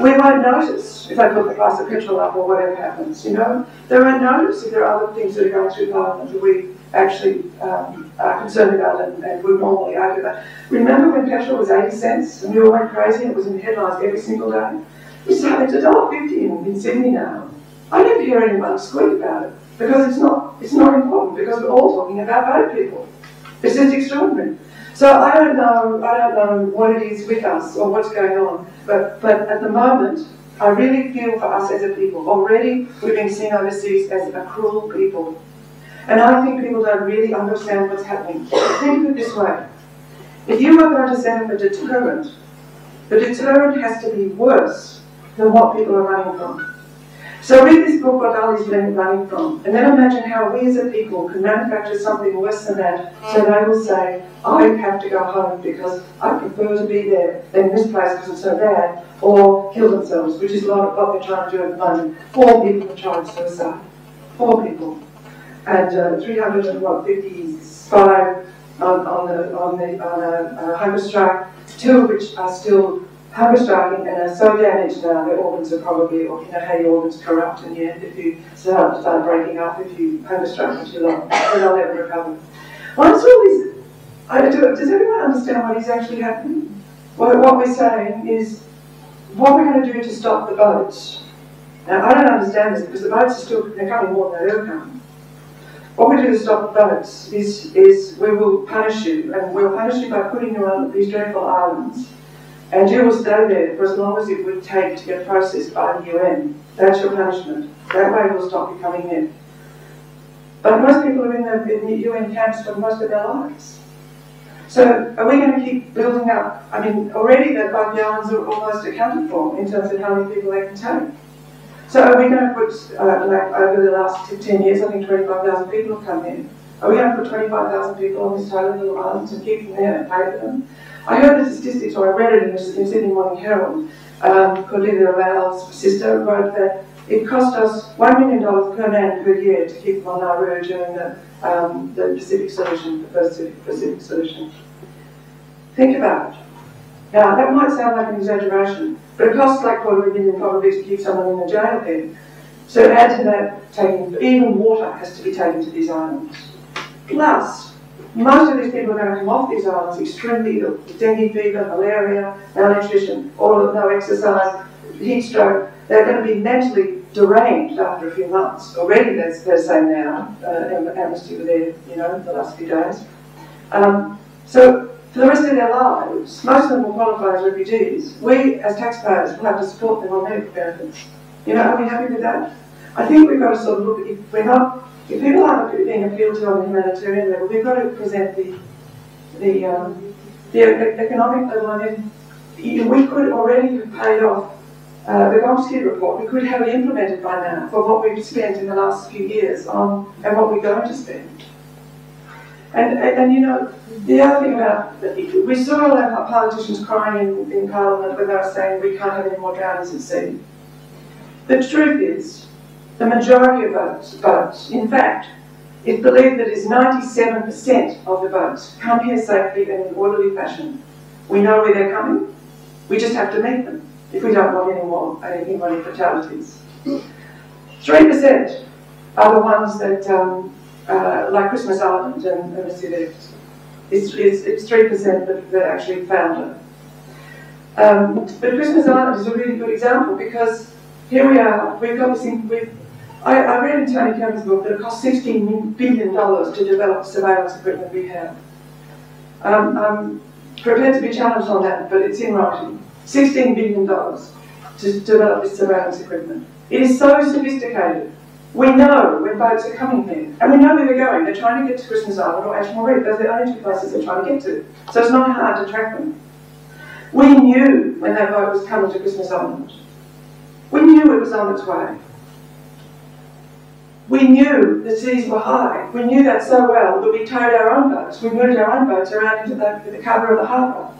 we won't notice if they put the price of petrol up or whatever happens, you know. They won't notice if there are other things that are going through Parliament that we actually are concerned about and would normally argue about. Remember when petrol was 80 cents and we all went crazy and it was in the headlines every single day? It's $1.50 in Sydney now. I never hear anyone squeak about it because it's not important, because we're all talking about boat people. It's just extraordinary. So I don't know what it is with us or what's going on, but at the moment, I really feel for us as a people. Already, we've been seen overseas as a cruel people. And I think people don't really understand what's happening. Think of it this way. If you are going to set up a deterrent, the deterrent has to be worse than what people are running from. So read this book, what Ali's running from, and then imagine how we as a people can manufacture something worse than that, so they will say, I have to go home because I prefer to be there than in this place because it's so bad, or kill themselves, which is a lot of what they're trying to do at the moment. 4 people have tried suicide. 4 people. And 355 on a hunger strike, 2 of which are still hunger striking and are so damaged now their organs are probably, or you know how your organs corrupt in the end if you start breaking up, if you hunger strike for too long, then they'll never recover. Once all these, does everyone understand what is actually happening? What we're saying is, what we're going to do to stop the boats. Now I don't understand this because the boats are still, they're coming more than they've ever come. What we do to stop the boats is we will punish you, and we'll punish you by putting you on these dreadful islands. And you will stay there for as long as it would take to get processed by the UN. That's your punishment. That way we'll stop you coming in. But most people are in the UN camps for most of their lives. So are we going to keep building up? I mean, already the islands are almost accounted for in terms of how many people they can take. So are we going to put, like over the last 10 years, I think 25,000 people have come in. Are we going to put 25,000 people on these tiny little islands and keep them there and pay for them? I heard the statistics, or I read it in the Sydney Morning Herald. Cordelia Rao's sister wrote that it cost us $1 million per man per year to keep them on Nauru during the Pacific Solution, the first Pacific Solution. Think about it. Now, that might sound like an exaggeration, but it costs like $250 million probably to keep someone in the jail then. So add to that, even water has to be taken to these islands. Plus, most of these people are going to come off these islands extremely ill, with dengue fever, malaria, malnutrition, no exercise, heat stroke. They're going to be mentally deranged after a few months. Already they're saying now, Amnesty were there, you know, the last few days. So for the rest of their lives, most of them will qualify as refugees. We, as taxpayers, will have to support them on medical benefits. You know, are we happy with that? I think we've got to sort of look at, if people aren't being appealed to on the humanitarian level, we've got to present the economic level. I mean, we could already have paid off the Gomsky report. We could have it implemented by now for what we've spent in the last few years on and what we're going to spend. And you know, the other thing about, we saw all our politicians crying in Parliament when they were saying we can't have any more drownings at sea. The truth is, the majority of boats, in fact, it's believed that it's 97% of the boats come here safely and in an orderly fashion. We know where they're coming, we just have to meet them if we don't want any more fatalities. 3% are the ones that, like Christmas Island and the city. It's 3% that actually found it. But Christmas Island is a really good example because here we are, we've got this, I read in Tony Cameron's book that it cost $16 billion to develop the surveillance equipment we have. I'm prepared to be challenged on that, but it's in writing. $16 billion to develop this surveillance equipment. It is so sophisticated. We know when boats are coming here, and we know where they're going. They're trying to get to Christmas Island or Ashmore Reef. Those are the only two places they're trying to get to. So it's not hard to track them. We knew when that boat was coming to Christmas Island. We knew it was on its way. We knew the seas were high. We knew that so well that we towed our own boats. We moved our own boats around into the cover of the harbour.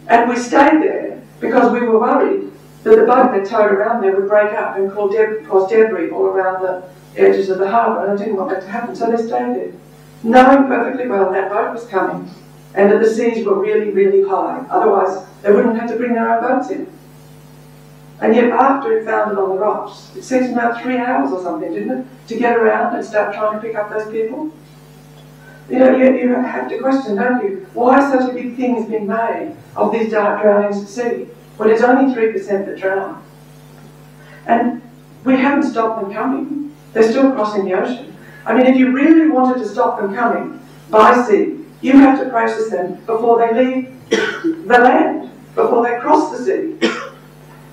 And we stayed there because we were worried that the boat that towed around there would break up and cause debris all around the edges of the harbour, and I didn't want that to happen, so they stayed there, knowing perfectly well that boat was coming and that the seas were really, really high. Otherwise, they wouldn't have to bring their own boats in. And yet after it found it on the rocks, it took about 3 hours or something, didn't it, to get around and start trying to pick up those people? You know, you have to question, don't you, why such a big thing is being made of these dark drownings at sea, when it's only 3% that drown. And we haven't stopped them coming. They're still crossing the ocean. I mean, if you really wanted to stop them coming by sea, you have to process them before they leave the land, before they cross the sea.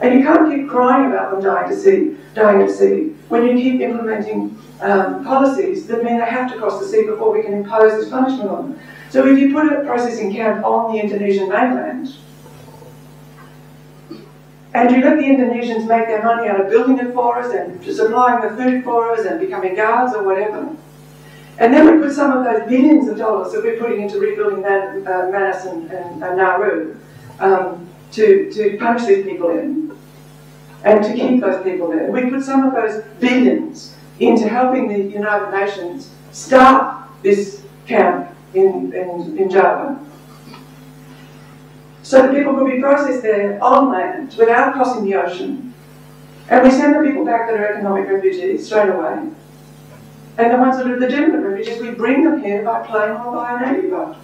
And you can't keep crying about them dying at sea, when you keep implementing policies that mean they have to cross the sea before we can impose this punishment on them. So if you put a processing camp on the Indonesian mainland, and you let the Indonesians make their money out of building it for us and supplying the food for us and becoming guards or whatever, and then we put some of those billions of dollars that we're putting into rebuilding Manus and Nauru to punish these people in, and to keep those people there. We put some of those billions into helping the United Nations start this camp in Java, so that people could be processed there on land without crossing the ocean. And we send the people back that are economic refugees straight away. And the ones that are legitimate refugees, we bring them here by plane or by a Navy boat.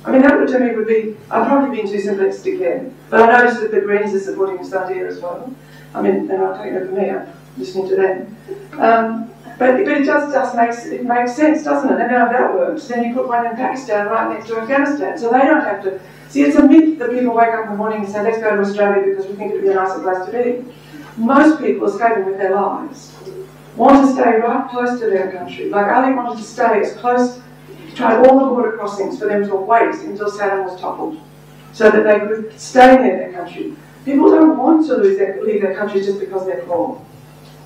I mean, that to me would be, I'm probably being too simplistic here, but I noticed that the Greens are supporting this idea as well. I mean, they're not taking it from me, I'm listening to them. But it just makes sense, doesn't it? And now if that works, then you put one in Pakistan right next to Afghanistan, so they don't have to. See, it's a myth that people wake up in the morning and say, let's go to Australia because we think it would be a nicer place to be. Most people escaping with their lives want to stay right close to their country. Like Ali wanted to stay as close, tried all the border crossings for them to wait until Saddam was toppled, so that they could stay near their country. People don't want to leave their country just because they're poor.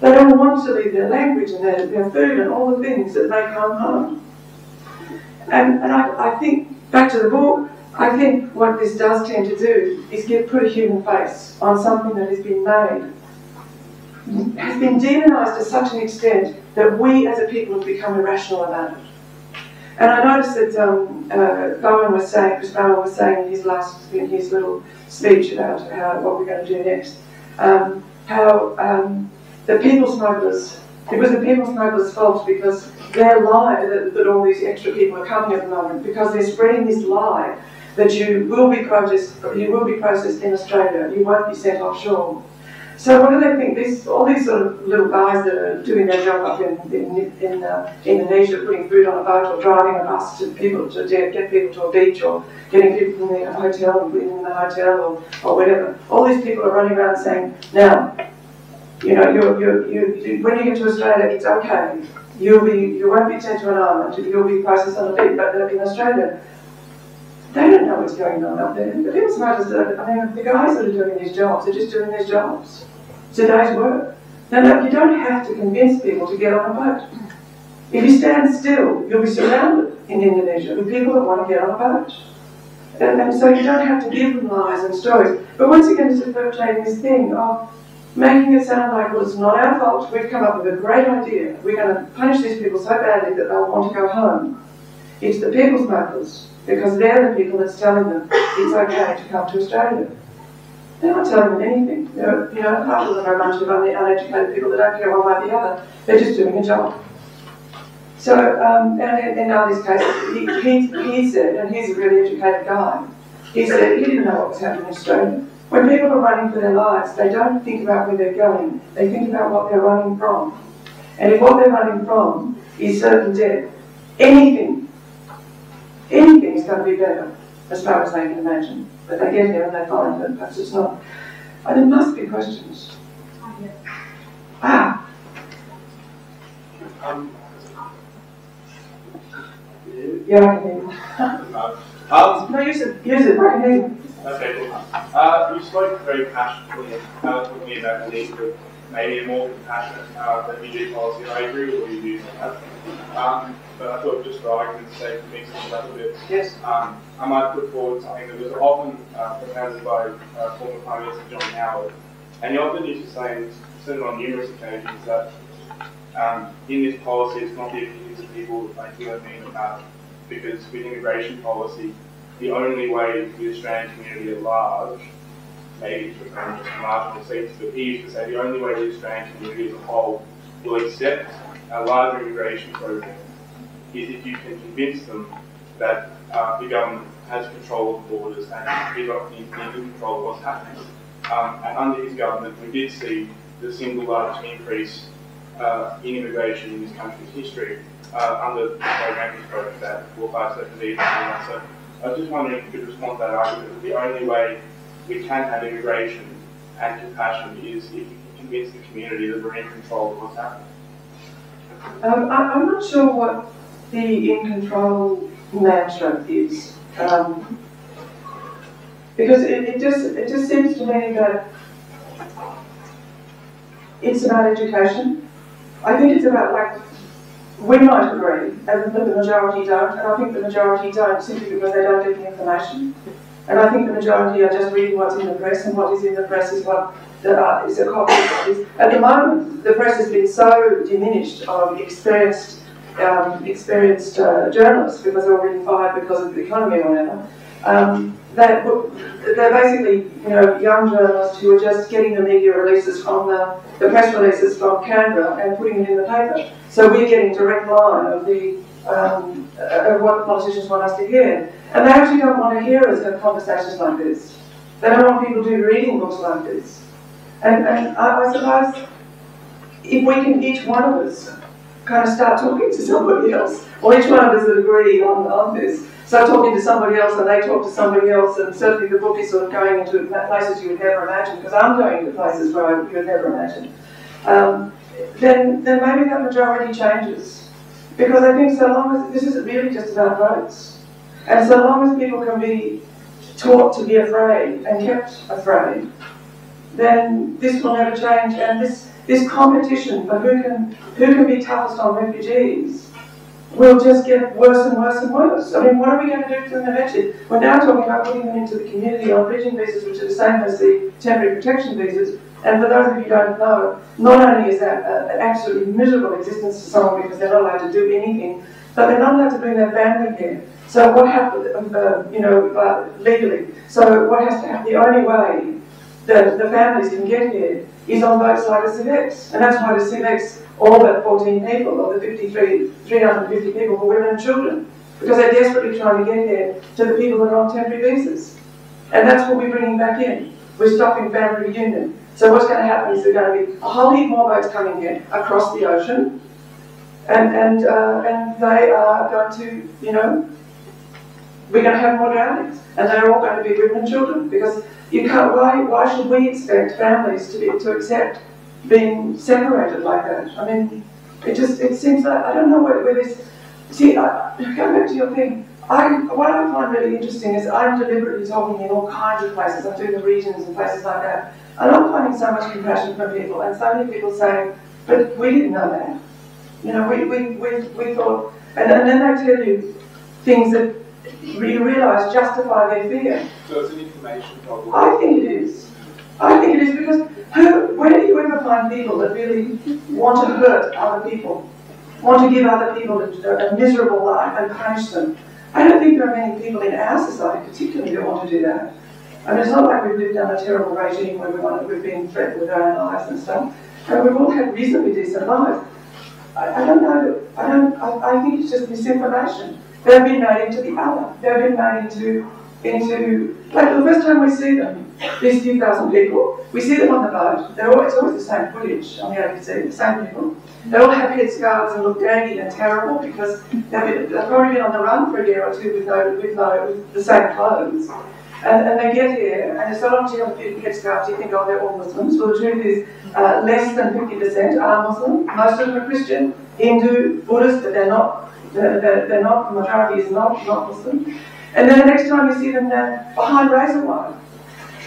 They don't want to leave their language and their food and all the things that make home. And I think, back to the book, I think what this does tend to do is put a human face on something that has been made, has been demonised to such an extent that we as a people have become irrational about it. And I noticed that Chris Bowen was saying in his little speech about what we're going to do next, how the people smugglers, it was the people smugglers' fault because their lie that all these extra people are coming at the moment, because they're spreading this lie that you will be processed in Australia, you won't be sent offshore. So what do they think? All these sort of little guys that are doing their job up in Indonesia, putting food on a boat or driving a bus to get people to a beach or getting people from the hotel and putting them in the hotel or whatever. All these people are running around saying, now, you know, when you get to Australia, it's okay. You won't be sent to an island. You'll be processed on a beach, but in Australia, they don't know what's going on up there. The people smugglers, the guys that are doing these jobs are just doing these jobs. It's a day's work. Now, you don't have to convince people to get on a boat. If you stand still, you'll be surrounded in Indonesia with people that want to get on a boat. And so you don't have to give them lies and stories. But once again, it's perpetrating this thing of making it sound like, well, it's not our fault. We've come up with a great idea. We're going to punish these people so badly that they'll want to go home. It's the people smugglers, because they're the people that's telling them it's okay to come to Australia. They're not telling them anything. Half of them are a bunch of uneducated people that don't care one way or the other. They're just doing a job. So, and in Ali's case, he said, and he's a really educated guy, he said he didn't know what was happening in Australia. When people are running for their lives, they don't think about where they're going. They think about what they're running from. And if what they're running from is certain death, anything anything is going to be better as far as they can imagine. But they get here and they find that perhaps it's not. And there must be questions. Ah. Yeah, I can hear you. No, use it, I can hear you. Okay, cool. You spoke very passionately with me about the need for maybe a more compassionate refugee policy. I agree with what you do on that. But I thought just for argument's sake, mix it up a bit. Yes. I might put forward something that was often propounded by former Prime Minister John Howard. And he often used to say, said on numerous occasions, that in this policy it's not the opinions of people like you and me that matter. Because with immigration policy, the only way the Australian community at large, maybe it's referring to marginal seats, but he used to say the only way the Australian community as a whole will accept a larger immigration program is if you can convince them that the government has control of the borders and is in control of what's happening. And under his government, we did see the single largest increase in immigration in this country's history under the program he spoke about, 4, 5, 7 visas. So I was just wondering if you could respond to that argument that the only way we can have immigration and compassion is if you can convince the community that we're in control of what's happening. I'm not sure what the in control mantra is, because it just seems to me that it's about education. I think it's about, like, we might agree, and the majority don't, and I think the majority don't simply because they don't get the information. And I think the majority are just reading what's in the press, and what is in the press is what is a copy of what is. At the moment, the press has been so diminished of experienced journalists, because they're already fired because of the economy or whatever. They're basically, young journalists who are just getting the media releases from the press releases from Canberra and putting it in the paper. So we're getting direct line of what the politicians want us to hear. And they actually don't want to hear us have conversations like this. They don't want people to be reading books like this. And I suppose if we can, each one of us, kind of start talking to somebody else, or each one of us that agree on this, start talking to somebody else and they talk to somebody else, and certainly the book is sort of going into places you would never imagine, because I'm going to places where you would never imagine, then maybe that majority changes. Because I think so long as, this isn't really just about votes, and so long as people can be taught to be afraid and kept afraid, then this will never change, and this competition for who can be toughest on refugees will just get worse and worse and worse. I mean, what are we going to do to them eventually? We're now talking about putting them into the community on bridging visas, which are the same as the temporary protection visas. And for those of you who don't know, not only is that an absolutely miserable existence for someone because they're not allowed to do anything, but they're not allowed to bring their family here. So what happens, legally? So what has to happen? The only way that the families can get here is on both sides of CIVEX. And that's why the CIVEX, all but 14 people of the 350 people were women and children, because they're desperately trying to get here to the people that are on temporary visas. And that's what we're bringing back in. We're stopping family reunion. So what's going to happen is there's going to be a whole heap more boats coming in across the ocean, and they are going to, we're going to have more drownings, and they're all going to be women and children, because you can't. Why should we expect families to accept being separated like that? I mean, it seems like, I don't know where this. See, going back to your thing. What I find really interesting is I'm deliberately talking in all kinds of places. I'm doing the regions and places like that. And I'm finding so much compassion from people, and so many people saying, but we didn't know that. We thought, and then they tell you things that you realise justify their fear. So it's an information problem? I think it is. I think it is, because where do you ever find people that really want to hurt other people, want to give other people a miserable life and punish them? I don't think there are many people in our society particularly that want to do that. I mean, it's not like we've lived under a terrible regime where we've been threatened with our own lives and stuff. And we've all had reasonably decent lives. I don't know. I think it's just misinformation. They've been made into the other. They've been made into like the first time we see them, these few thousand people. We see them on the boat. It's always the same footage on the ABC, the same people. They all have headscarves and look daggy and terrible because they've probably been on the run for a year or two with the same clothes. And they get here, and so long as you have a few headscarves, you think, oh, they're all Muslims. Well, the truth is, less than 50% are Muslim. Most of them are Christian, Hindu, Buddhist, but they're not. They're not. The majority is not Muslim. And then the next time you see them, they're behind razor wire.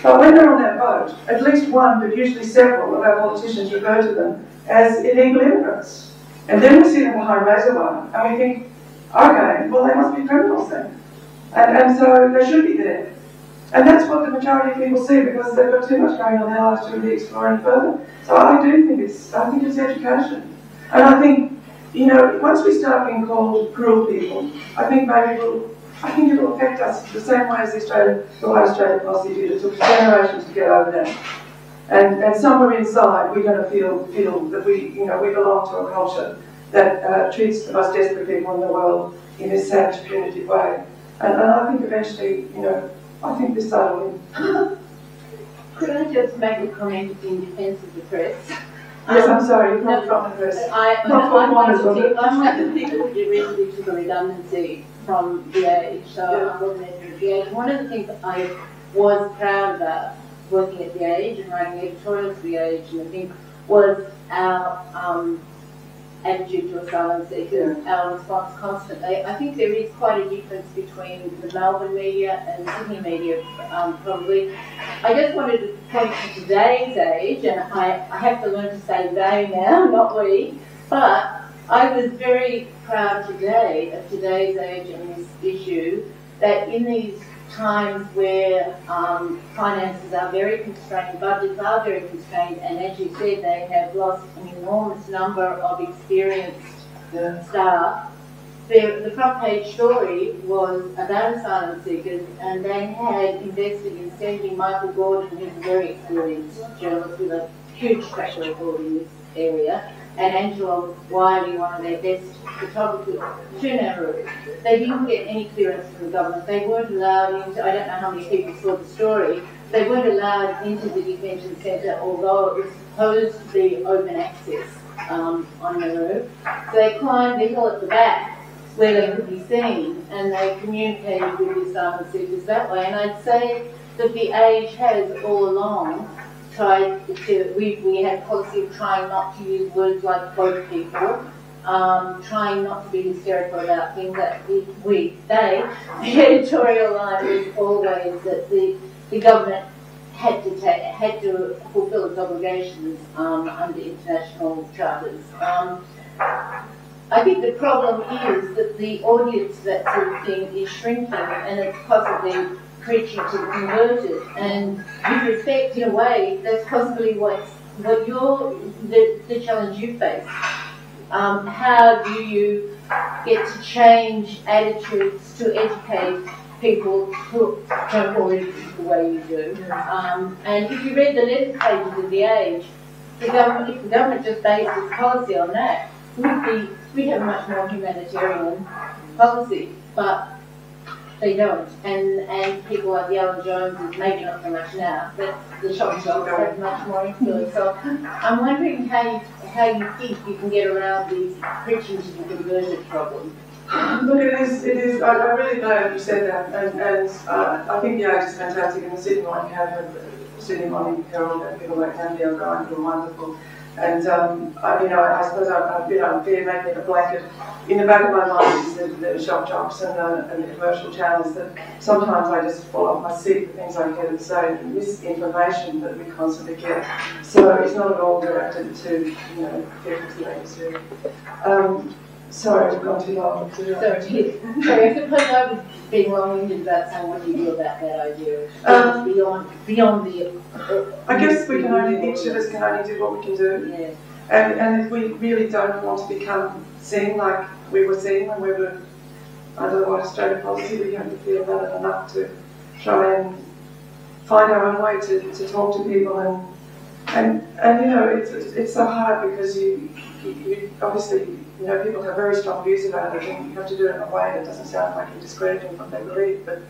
But when they're on that boat, at least one, but usually several of our politicians refer to them as illegal immigrants. And then we see them behind razor wire, and we think, okay, well, they must be criminals then. And so they should be there. And that's what the majority of people see because they've got too much going on in their lives to really explore any further. So I do think it's education. And I think, you know, once we start being called cruel people, I think it'll affect us the same way as the white Australian policy did. It took generations to get over that. And somewhere inside, we're going to feel that we belong to a culture that treats the most desperate people in the world in this savage, punitive way. And I think eventually, you know, I think this side will win. Could I just make a comment in defence of the press? Yes, I'm sorry, you're not from the press. I'm one of the people who recently took a redundancy from the Age, so I wasn't editor of the Age. One of the things that I was proud about working at the Age and writing editorials for the Age, and I think was our attitude to asylum seekers, our response constantly. I think there is quite a difference between the Melbourne media and the Sydney media, probably. I just wanted to point to today's Age, and I have to learn to say they now, not we, but I was very proud today of today's Age and this issue, that in these times where finances are very constrained, budgets are very constrained, and as you said, they have lost an enormous number of experienced staff. The front page story was about asylum seekers, and they had invested in sending Michael Gordon, who's a very experienced journalist with a huge track record in this area, and Angela Wiley, one of their best photographers, to Nauru. They didn't get any clearance from the government. They weren't allowed into, I don't know how many people saw the story, they weren't allowed into the detention centre, although it was supposed to be open access on Nauru. So they climbed the hill at the back where they could be seen, and they communicated with the asylum seekers that way. And I'd say that the Age has all along tried to, we had a policy of trying not to use words like both people, trying not to be hysterical about things that the editorial line was always that the government had to fulfil its obligations under international charters. I think the problem is that the audience for that sort of thing is shrinking, and it's possibly preaching to the converted. And with respect, in a way, that's possibly what the challenge you face. How do you get to change attitudes to educate people who don't already think the way you do? And if you read the letter pages of the Age, if the government just based its policy on that, we'd have a much more humanitarian policy, but they don't. And people like the Alan Joneses, maybe not so much now, but the shop shops have much more influence. So I'm wondering how you think you can get around these preaching to the converted problem. Look, it is. I really glad you said that, and I think the Age is fantastic, and the Sydney Morning Herald and people like Andy O'Brien who are wonderful. And I suppose I've been unfair making a blanket. In the back of my mind is the shock jocks and the commercial channels that sometimes I just fall off my seat for things I get and say, and misinformation that we constantly get. So it's not at all directed to people. Sorry, I've gone too long. Sorry, I suppose I was being long-winded about saying what do you do about that idea beyond the... I guess each of us can only do what we can do. Yeah. And if we really don't want to become seen like we were seen when we were under the White Australia policy, we have to feel that enough to try and find our own way to talk to people. And it's so hard because you obviously, people have very strong views about it, and you have to do it in a way that doesn't sound like you're discrediting what they believe. But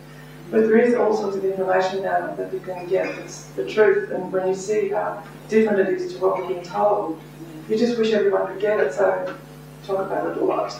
But there is all sorts of information now that you can get that's the truth, and when you see how different it is to what we're being told, you just wish everyone could get it, so talk about it a lot.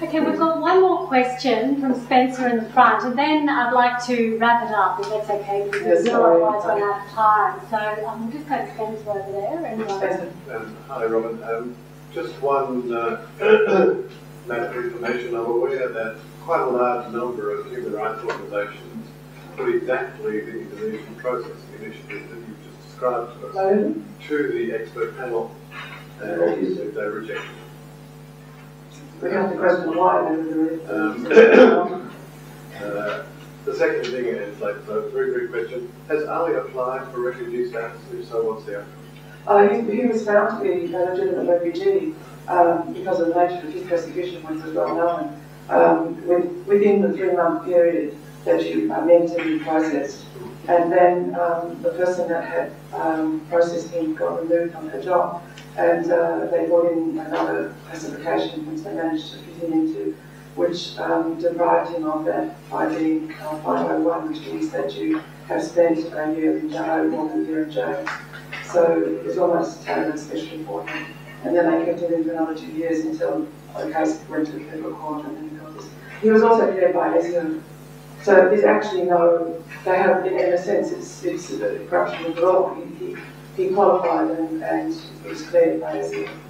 Okay, we've got one more question from Spencer in the front, and then I'd like to wrap it up, if that's okay, because we'll otherwise run out of time. So we'll just go to Spencer over there. And, hi, Robin. Just one matter of information. I'm aware that quite a large number of human rights organisations put exactly the Indonesian processing initiative that you've just described to us to the expert panel, and they rejected it. We have to question why they were the second thing is, so very brief question. Has Ali applied for refugee status? If so, what's the outcome? He was found to be a legitimate refugee because of the nature of his persecution, which was well known, within the 3-month period that you are meant to be processed. And then the person that had processed him got removed from her job, and they brought in another classification which they managed to fit him into, which deprived him of that ID 501, which means that you have spent a year in jail, more than a year in jail. So it was almost tailored especially for him. And then they kept him in for another 2 years until the case went to the federal court, and then he got this. He was also cleared by asylum. So there's actually no, they have, in a sense, it's a corruption of the law. He qualified and was cleared by asylum.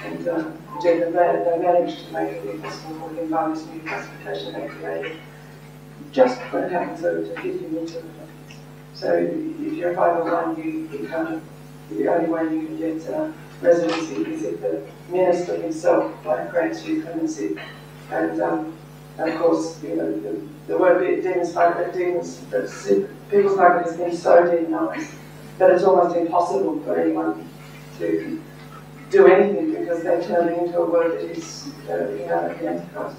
And indeed, they managed to make it impossible for him by this new classification they created, just when it happened to fit him into it. So if you're a 501, you can't, the only way you can get residency is if the minister himself grants you clemency. And of course, you know, the word people smuggler has been so demonized that it's almost impossible for anyone to do anything because they're turning into a word that is the Antichrist.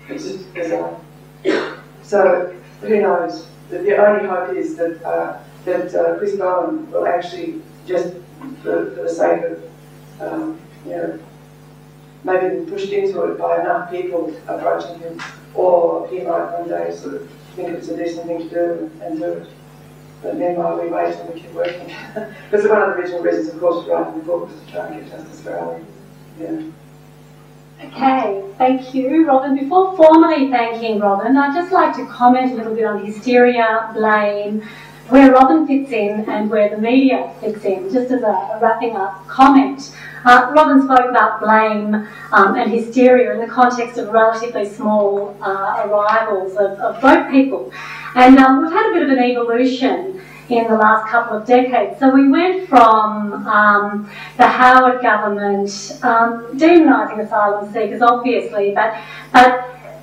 It's just bizarre. So who knows? The only hope is that Chris Bowen will actually, just for the sake of you know, maybe be pushed into it by enough people approaching him, or he might one day sort of think it's a decent thing to do and do it. But meanwhile we wait and we keep working. Because one of the original reasons, of course, for writing the book was to try and get justice for Ali. Yeah. Okay, thank you, Robin. Before formally thanking Robin, I'd just like to comment a little bit on hysteria, blame, where Robin fits in and where the media fits in, just as a wrapping up comment. Robin spoke about blame and hysteria in the context of relatively small arrivals of boat people. And we've had a bit of an evolution in the last couple of decades. So we went from the Howard government demonising asylum seekers, obviously, but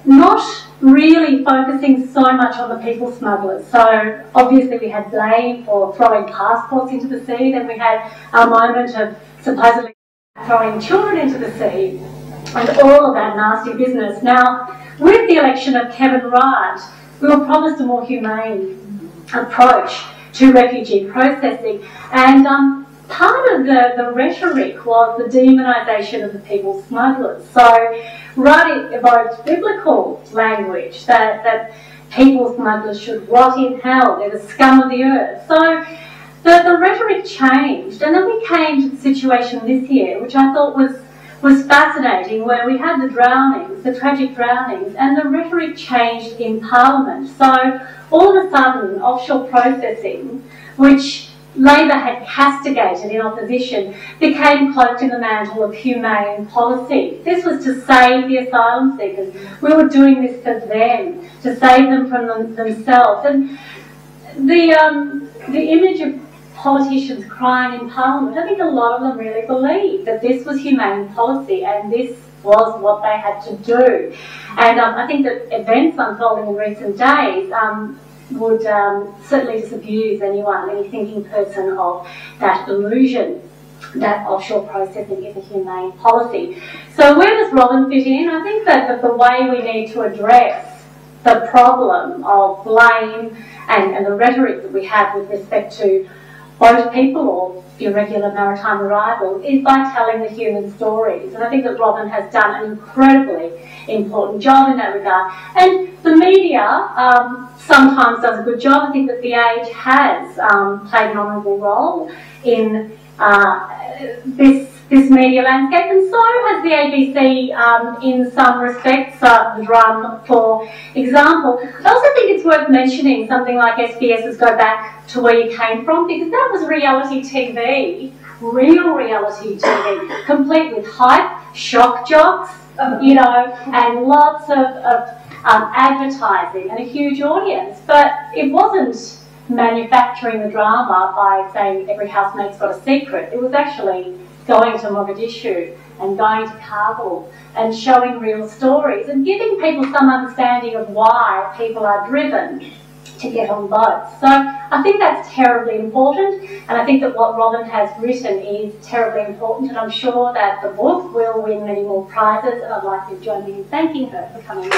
not really focusing so much on the people smugglers. So obviously we had blame for throwing passports into the sea, then we had a moment of supposedly throwing children into the sea, and all of that nasty business. Now, with the election of Kevin Rudd, we were promised a more humane approach to refugee processing, and part of the rhetoric was the demonisation of the people smugglers. So Rudd evoked biblical language that people smugglers should rot in hell, they're the scum of the earth. So the rhetoric changed, and then we came to the situation this year, which I thought was fascinating, where we had the drownings, the tragic drownings, and the rhetoric changed in Parliament. So all of a sudden, offshore processing, which Labor had castigated in opposition, became cloaked in the mantle of humane policy. This was to save the asylum seekers. We were doing this for them, to save them from themselves. And the image of politicians crying in Parliament, I think a lot of them really believed that this was humane policy and this was what they had to do. And I think that events unfolding in recent days would certainly disabuse anyone, any thinking person, of that illusion that offshore processing is a humane policy. So where does Robin fit in? I think that the way we need to address the problem of blame and the rhetoric that we have with respect to boat people or irregular maritime arrivals is by telling the human stories. And I think that Robin has done an incredibly important job in that regard. And the media sometimes does a good job. I think that The Age has played an honourable role in this media landscape, and so has the ABC in some respects, The Drum, for example. I also think it's worth mentioning something like SBS's Go Back to Where You Came From, because that was reality TV, real reality TV, complete with hype, shock jocks, you know, and lots of advertising and a huge audience. But it wasn't manufacturing the drama by saying every housemate's got a secret. It was actually going to Mogadishu and going to Kabul and showing real stories and giving people some understanding of why people are driven to get on boats. So I think that's terribly important, and I think that what Robin has written is terribly important, and I'm sure that the book will win many more prizes, and I'd like to join me in thanking her for coming.